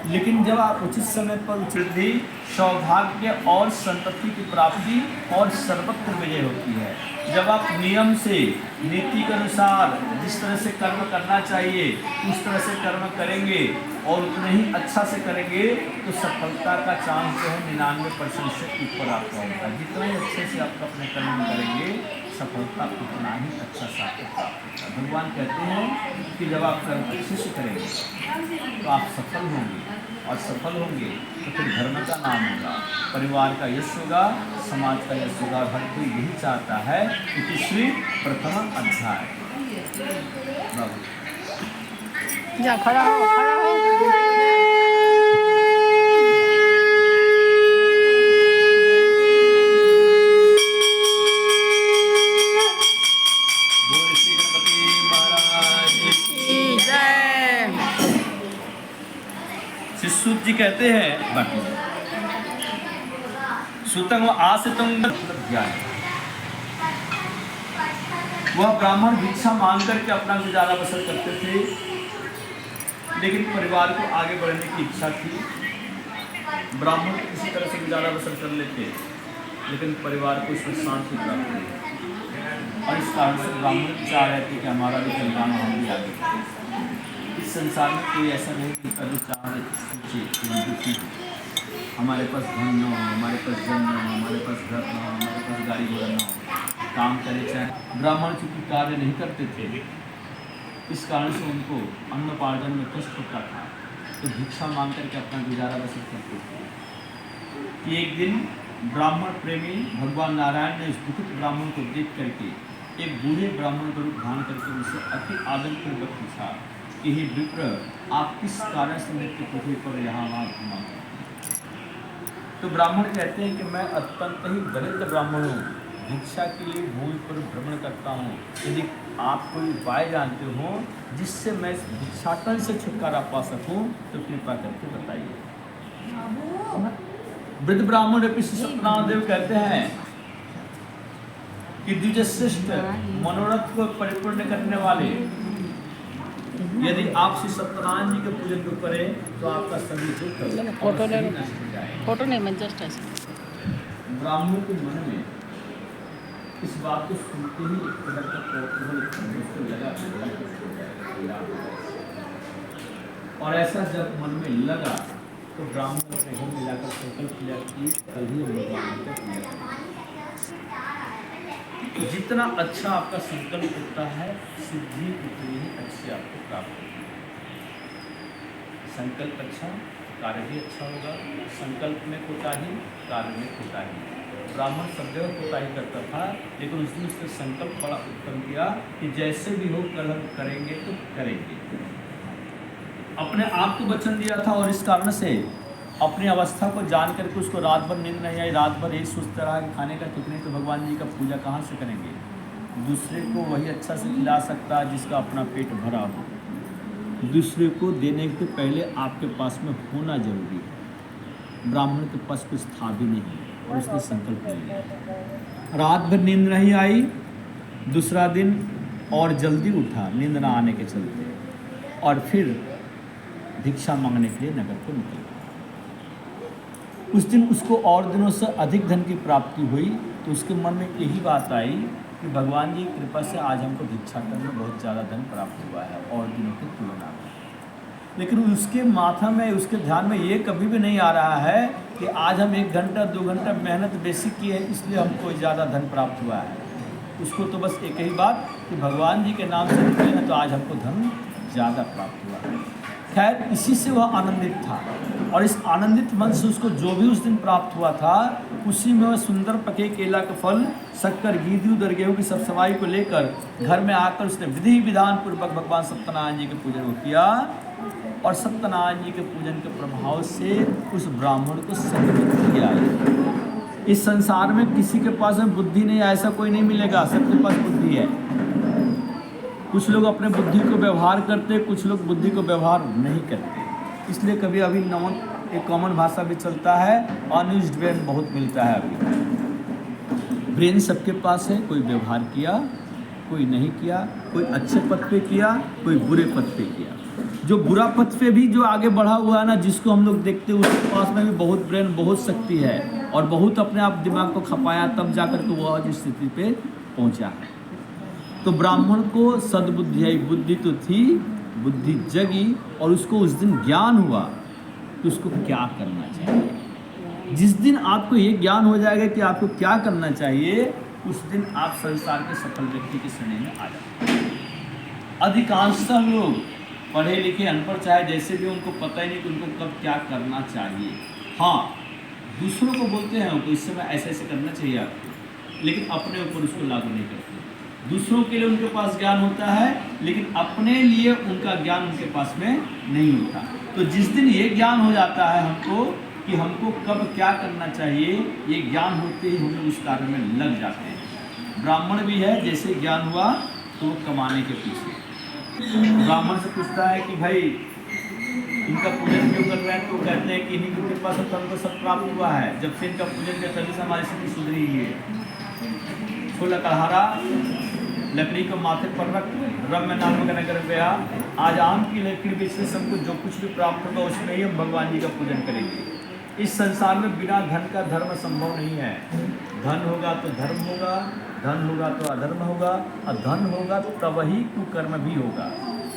लेकिन जब आप उचित समय पर वृद्धि, सौभाग्य और संपत्ति की प्राप्ति और सर्वत्र विजय होती है। जब आप नियम से, नीति के अनुसार जिस तरह से कर्म करना चाहिए उस तरह से कर्म करेंगे और उतना ही अच्छा से करेंगे तो सफलता का चांस जो है 99% से ऊपर आपका होगा। जितना ही अच्छे से आप अपने कर्म करेंगे सफलता उतना ही अच्छा सा प्राप्त होगा। भगवान कहते हैं कि जब आप कर्म अच्छे से करेंगे तो आप सफल होंगे और सफल होंगे तो फिर धर्म का नाम होगा, परिवार का यश होगा, समाज का यश होगा। हर कोई यही चाहता है कि तीसरी प्रथम अध्याय जा खड़ा हो, खड़ा हो। सूत जी कहते हैं सुतंग आसितंग ज्ञान, वह ब्राह्मण भिक्षा मांग करके अपना गुजारा बसर करते थे, लेकिन परिवार को आगे बढ़ने की इच्छा थी। ब्राह्मण किसी तरह से गुजारा बसर कर लेते लेकिन परिवार को इसमें शांति प्राप्त नहीं और इस कारण से ब्राह्मण चाह रहे थे कि हमारा भी कल्याण हम भी आगे बढ़े। इस संसार में कोई ऐसा नहीं कि कभी चाह रहे दुखी हो, हमारे पास धन न हो, हमारे पास जन न हो, हमारे पास घर न हो, हमारे पास गाड़ी घोड़ा न हो, काम करे चाहे। ब्राह्मण चूँकि कार्य नहीं करते थे इस कारण से उनको अन्नपार्जन में कष्ट होता था तो भिक्षा मांग करके अपना गुजारा बसर करते थे। एक दिन ब्राह्मण प्रेमी भगवान नारायण ने इस दुखित ब्राह्मण को देख करके एक बूढ़े ब्राह्मण का रूप धारण करके उनसे अति आदरपूर्वक पूछा कि हे विप्र, आप किस कारण से नित्य पृथ्वी पर यहाँ वहाँ घुमा करते हैं? तो ब्राह्मण कहते हैं कि मैं अत्यंत ही दरिद्र ब्राह्मण हूँ, भिक्षा के लिए भूमि पर भ्रमण करता हूँ। यदि आप कोई उपाय जानते हो जिससे मैं इस भिक्षाटन से छुटकारा पा सकूँ तो कृपा करके बताइए। वृद्ध ब्राह्मण सत्यनारायण कहते हैं कि द्विजश्रेष्ठ मनोरथ को परिपूर्ण करने वाले, यदि आप श्री सत्यनारायण जी के पूजन को करें तो आपका सभी दुख फोटो ले लो। नष्ट हो जाएगा। फोटो नहीं, मैं जस्ट ऐसे। ब्राह्मण के मन में इस बात को सुनते ही एक तरह का कौतूहल उसको लगा कि बड़ा कुछ हो जाएगा। और ऐसा जब मन में लगा तो ब्राह्मण अपने घर में लाकर संकल्प किया कि कल ही हम भगवान का पूजा करेंगे। जितना अच्छा आपका संकल्प होता है सिद्धि उतनी ही अच्छी आपको प्राप्त होगी। संकल्प अच्छा, कार्य भी अच्छा होगा। संकल्प में कोताही, कार्य में कोताही। ब्राह्मण सब जगह कोताही करता था, लेकिन उसने उसका संकल्प बड़ा उत्तम किया कि जैसे भी हो कल हम करेंगे तो करेंगे। अपने आप को वचन दिया था और इस कारण से अपनी अवस्था को जान करके उसको रात भर नींद नहीं आई। रात भर यही सोचता रहा कि खाने का ठीक नहीं तो भगवान जी का पूजा कहाँ से करेंगे। दूसरे को वही अच्छा से खिला सकता है जिसका अपना पेट भरा हो। दूसरे को देने के पहले आपके पास में होना जरूरी है। ब्राह्मण के पास कुछ था भी नहीं और उसने संकल्प लिया। रात भर नींद नहीं आई, दूसरा दिन और जल्दी उठा नींद ना आने के चलते, और फिर भिक्षा मांगने के लिए नगर को निकला। उस दिन उसको और दिनों से अधिक धन की प्राप्ति हुई, तो उसके मन में यही बात आई कि भगवान जी की कृपा से आज हमको भिक्षाटन में बहुत ज़्यादा धन प्राप्त हुआ है और दिनों की तुलना में। लेकिन उसके माथा में, उसके ध्यान में ये कभी भी नहीं आ रहा है कि आज हम 1 घंटा 2 घंटा मेहनत बेसिक की है इसलिए हमको ज़्यादा धन प्राप्त हुआ है। उसको तो बस एक ही बात कि भगवान जी के नाम से निकले हैं तो आज हमको धन ज़्यादा प्राप्त हुआ है। खैर इसी से वह आनंदित था, और इस आनंदित मन से उसको जो भी उस दिन प्राप्त हुआ था उसी में वह सुंदर पके केला का फल, शक्कर, घी, दूध और गेहूँ की सब सवाई को लेकर घर में आकर उसने विधि विधान पूर्वक भगवान सत्यनारायण जी के पूजन को किया। और सत्यनारायण जी के पूजन के प्रभाव से उस ब्राह्मण को सद्बुद्धि आई। इस संसार में किसी के पास में बुद्धि नहीं, ऐसा कोई नहीं मिलेगा, सबके पास बुद्धि है। कुछ लोग अपने बुद्धि को व्यवहार करते, कुछ लोग बुद्धि को व्यवहार नहीं करते। इसलिए कभी अभी एक कॉमन भाषा भी चलता है, अनयूज्ड ब्रेन बहुत मिलता है। अभी ब्रेन सबके पास है, कोई व्यवहार किया, कोई नहीं किया, कोई अच्छे पद पे किया, कोई बुरे पद पे किया। जो बुरा पद पे भी जो आगे बढ़ा हुआ है ना, जिसको हम लोग देखते हैं उसके पास में भी बहुत ब्रेन, बहुत शक्ति है और बहुत अपने आप दिमाग को खपाया, तब जाकर के वो आज स्थिति पे पहुंचा है। तो ब्राह्मण को सद्बुद्धि आई, बुद्धि तो थी, बुद्धि जगी और उसको उस दिन ज्ञान हुआ कि उसको क्या करना चाहिए। जिस दिन आपको ये ज्ञान हो जाएगा कि आपको क्या करना चाहिए, उस दिन आप संसार के सफल व्यक्ति की श्रेणी में आ जाते। अधिकांशतः लोग पढ़े लिखे अनपढ़ चाहे जैसे भी, उनको पता ही नहीं कि उनको कब क्या करना चाहिए। हाँ, दूसरों को बोलते हैं उनको इस समय ऐसे ऐसे करना चाहिए आपको, लेकिन अपने ऊपर उसको लागू नहीं करते। दूसरों के लिए उनके पास ज्ञान होता है, लेकिन अपने लिए उनका ज्ञान उनके पास में नहीं होता। तो जिस दिन ये ज्ञान हो जाता है हमको कि हमको कब क्या करना चाहिए, ये ज्ञान होते ही हम लोग उस कार्य में लग जाते हैं। ब्राह्मण भी है, जैसे ज्ञान हुआ तो कमाने के पीछे। ब्राह्मण से पूछता है कि भाई इनका पूजन क्यों कर रहे हैं, तो कहते हैं कि इन्हीं की कृपा से हमको सब प्राप्त हुआ है। जब से इनका पूजन किया तभी से हमारी स्थिति सुधरी है। फूल कलहारा लकड़ी को माथे पर रख रम्य नाम का नगर गया। आज आम की लकड़ी बेचने से हमको जो कुछ भी प्राप्त होगा उसमें ही हम भगवान जी का पूजन करेंगे। इस संसार में बिना धन का धर्म संभव नहीं है। धन होगा तो धर्म होगा, धन होगा तो अधर्म होगा, और धन होगा तब ही कुकर्म भी होगा।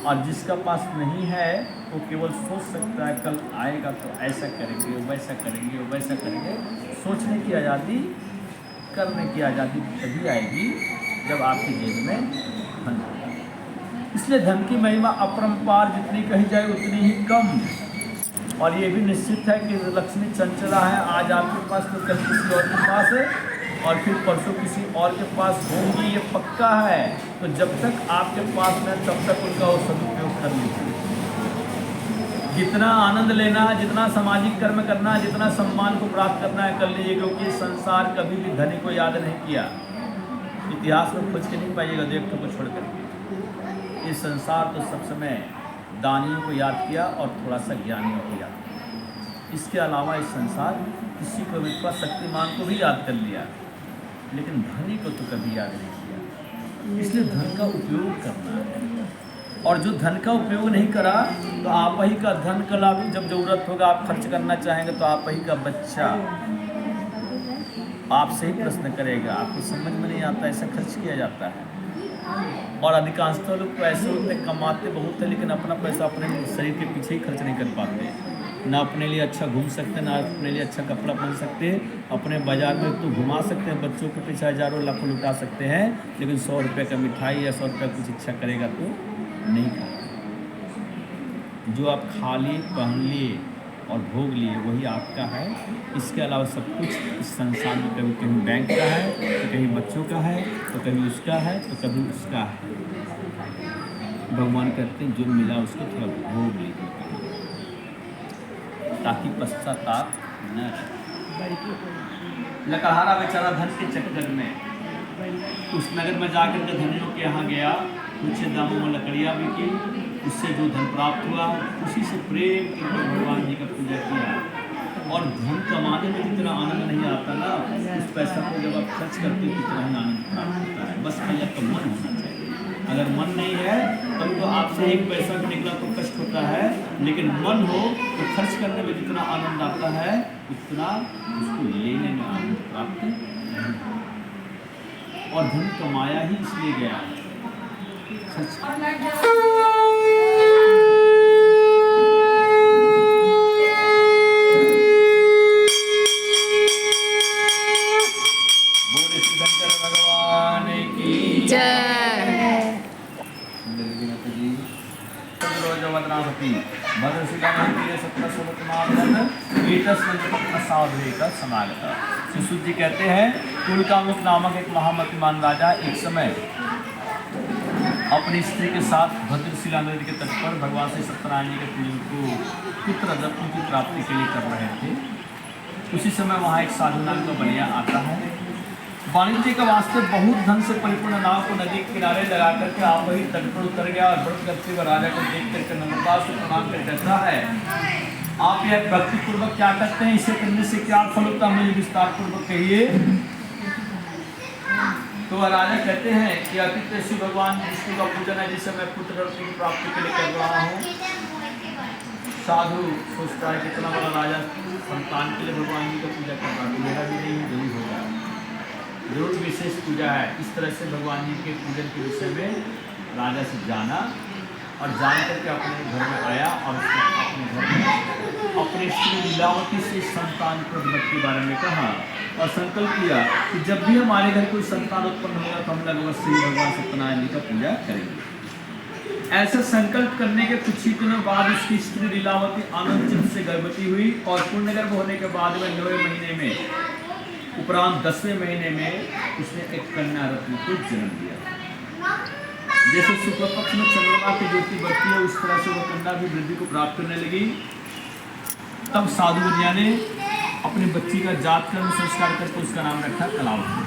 और जिसका पास नहीं है वो केवल सोच सकता है कल आएगा तो ऐसा करेंगे, वैसा करेंगे, वैसा करेंगे। सोचने की आज़ादी, करने की आज़ादी तभी आएगी जब आपकी जेब में धन होगा। इसलिए धन की महिमा अपरंपार, जितनी कही जाए उतनी ही कम। और ये भी निश्चित है कि लक्ष्मी चंचला है, आज आपके पास तो कल किसी और के पास है और फिर परसों किसी और के पास होंगी, ये पक्का है। तो जब तक आपके पास में तब तक उनका वो सदुपयोग कर लीजिए। जितना आनंद लेना है, जितना सामाजिक कर्म करना है, जितना सम्मान को प्राप्त करना है कर लीजिए, क्योंकि संसार कभी भी धनी को याद नहीं किया। इतिहास में खोज के नहीं पाइएगा देवता को छोड़कर। ये संसार तो सब समय दानियों को याद किया और थोड़ा सा ज्ञानियों को याद किया। इसके अलावा इस संसार किसी को भी शक्तिमान को भी याद कर लिया, लेकिन धनी को तो कभी याद नहीं किया। इसलिए धन का उपयोग करना है, और जो धन का उपयोग नहीं करा तो आप ही का धन का लाभ, जब जरूरत होगा आप खर्च करना चाहेंगे तो आप ही का बच्चा आपसे ही प्रश्न करेगा, आपको समझ में नहीं आता ऐसा खर्च किया जाता है। और अधिकांशतः लोग तो ऐसे होते कमाते बहुत है, लेकिन अपना पैसा अपने शरीर के पीछे ही खर्च नहीं कर पाते। ना अपने लिए अच्छा घूम सकते, ना अपने लिए अच्छा कपड़ा पहन सकते, अपने बाजार में तो घुमा सकते हैं, बच्चों के पीछे हजारों लाखों लुटा सकते हैं, लेकिन 100 रुपये का मिठाई या 100 रुपये कुछ इच्छा करेगा तो नहीं खा। जो आप खा लिए, पहन लिए और भोग लिए वही आपका है। इसके अलावा सब कुछ इस संसार में कभी कहीं बैंक का है, तो कहीं बच्चों का है, तो कभी उसका है, तो कभी उसका है। भगवान कहते हैं जो मिला उसको थोड़ा भोग लीजिए, ताकि पश्चाताप न लकड़हारा बेचारा धन के चक्कर में उस नगर में जाकर के धनियों के यहाँ गया, कुछ दामों में लकड़ियाँ भी की, उससे जो धन प्राप्त हुआ उसी से प्रेम के भगवान जी का पूजा किया। और धन कमाने में जितना आनंद नहीं आता ना, उस पैसा को जब आप खर्च करते हो कितना ही आनंद प्राप्त होता है। बस भैया का मन होना चाहिए। अगर मन नहीं है तब तो आपसे एक पैसा भी निकला तो कष्ट होता है, लेकिन मन हो तो खर्च करने में जितना आनंद आता है उतना उसको लेने में आनंद प्राप्त नहीं। और धन कमाया ही इसलिए गया खर्च। बोले श्री शंकर भगवान की जय। सुश्रुत जी कहते हैं कुलकामुक नामक एक महामतिमान राजा एक समय अपनी स्त्री के साथ भद्रशिला नदी के तट पर भगवान श्री सत्यनारायण जी के पूजन को पुत्र रत्न की प्राप्ति के लिए कर रहे थे। उसी समय वहाँ एक साधु नाम का बनिया आता है। वाणिज्य के वास्ते बहुत धन से परिपूर्ण नाव को नदी के किनारे लगा करके आप वही तट पर उतर गया और व्रत करते हुए राजा को देख करके नम्रता से प्रणाम कर कहता है, आप यह भक्तिपूर्वक क्या करते हैं, इसे करने से क्या फल होता है, मुझे विस्तार पूर्वक कहिए। तो राजा कहते हैं कि अतिथ्य शिव भगवान विष्णु का पूजन है, जिसे मैं पुत्र रत्न की प्राप्ति के लिए कर रहा हूँ। साधु सोचता है कितना बड़ा राजा संतान के लिए भगवान जी का पूजा कर रहा है, मेरा भी नहीं जरूर होगा, जरूर विशेष पूजा है। इस तरह से भगवान जी के पूजन के विषय में राजा से जाना और जान करके अपने घर में आया और अपने घर में अपने श्री लीलावती से संतान प्रबंध के बारे में कहा और संकल्प किया कि जब भी हमारे घर कोई संतान उत्पन्न होगा तो हम लोग अवश्य ही भगवान सत्यनारायण जी का पूजा करेंगे। ऐसा संकल्प करने के कुछ ही दिनों बाद उसकी स्त्री लीलावती आनंद चित्त से गर्भवती हुई और पूर्णगर्भ होने के बाद में 9वें महीने में उपरांत 10वें महीने में उसने एक कन्या रत्न को जन्म दिया। जैसे शुक्ल पक्ष में चंद्रमा की ज्योति बढ़ती है उस तरह से वो कन्या भी वृद्धि को प्राप्त करने लगी। तब साधु मुनिया ने अपनी बच्ची का जात कर्म संस्कार करके उसका नाम रखा कलावती।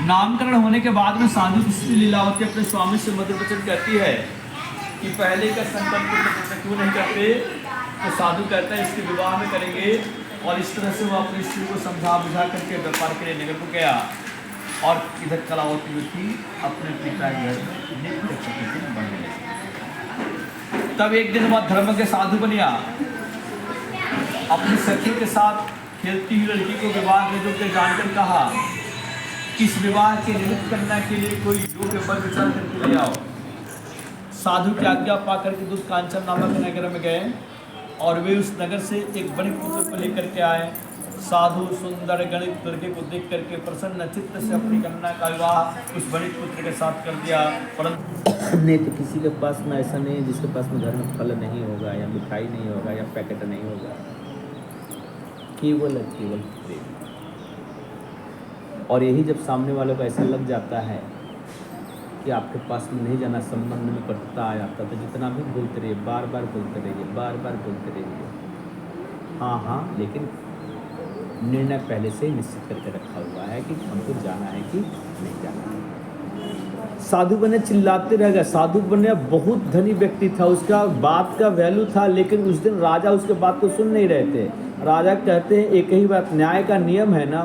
नामकरण होने के बाद में साधु श्री लीलावती अपने स्वामी से मधुर वचन कहती है कि पहले का संकल्प क्यों नहीं करते, तो साधु कहता है इसके विवाह में करेंगे। और इस तरह से वो अपनी स्त्री को समझा बुझा करके व्यापार के लिए नगर को गया और इधर कलावती भी थी अपने पिता के घर में नित्य प्रतिदिन बढ़ने लगी। तब एक दिन बाद धर्म के साधु बनिया अपनी सखी के साथ खेलती हुई लड़की को विवाह के रूप में जानकर कहा इस विवाह के निमित्त करने के लिए कोई योग्य पर विचार करके ले आओ। साधु की आज्ञा पा करके दूध कांचन नामक नगर में गए और वे उस नगर से एक बड़े पुत्र को लेकर के आए। साधु सुंदर गणित लड़के को देख करके प्रसन्न चित्त से अपनी कन्या का विवाह उस बड़े पुत्र के साथ कर दिया। परंतु नहीं तो किसी के पास में ऐसा नहीं है जिसके पास में घर में फल नहीं होगा या मिठाई नहीं होगा या पैकेट नहीं होगा, केवल प्रेम। और यही जब सामने वालों को ऐसा लग जाता है कि आपके पास में नहीं जाना, संबंध में कटुता आ जाता, तो जितना भी बोलते रहिए, बार बार बोलते रहिए, बार बार बोलते रहिए, हाँ हाँ, लेकिन निर्णय पहले से ही निश्चित करके रखा हुआ है कि हमको जाना है कि नहीं जाना है। साधु बने चिल्लाते रह गए। साधु बने बहुत धनी व्यक्ति था, उसका बात का वैल्यू था, लेकिन उस दिन राजा उसके बात को सुन नहीं रहे थे। राजा कहते हैं एक ही बात, न्याय का नियम है ना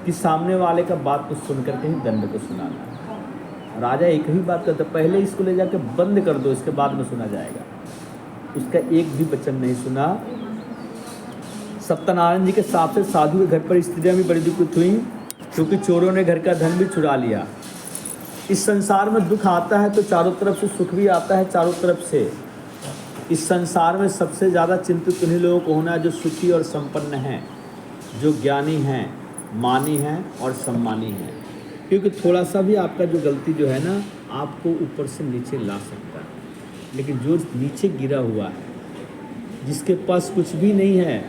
कि सामने वाले का बात को सुन करके ही दंड को सुनाना। राजा एक ही बात करता, पहले इसको ले जाकर बंद कर दो, इसके बाद में सुना जाएगा। उसका एक भी वचन नहीं सुना। सत्यनारायण जी के साथ से साधु के घर पर स्त्रियां भी बड़ी दुखित हुई, क्योंकि चोरों ने घर का धन भी चुरा लिया। इस संसार में दुख आता है तो चारों तरफ से सुख भी आता है, चारों तरफ से। इस संसार में सबसे ज़्यादा चिंतित उन्हीं लोगों को होना है जो सुखी और संपन्न हैं, जो ज्ञानी हैं, मानी हैं और सम्मानी हैं। क्योंकि थोड़ा सा भी आपका जो गलती जो है ना, आपको ऊपर से नीचे ला सकता है। लेकिन जो नीचे गिरा हुआ है, जिसके पास कुछ भी नहीं है,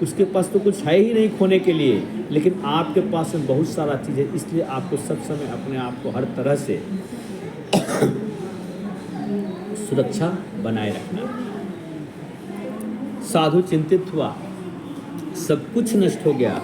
उसके पास तो कुछ है ही नहीं खोने के लिए, लेकिन आपके पास में बहुत सारा चीज़ है। इसलिए आपको सब समय अपने आप को हर तरह से सुरक्षा बनाए रखना। साधु चिंतित हुआ, सब कुछ नष्ट हो गया।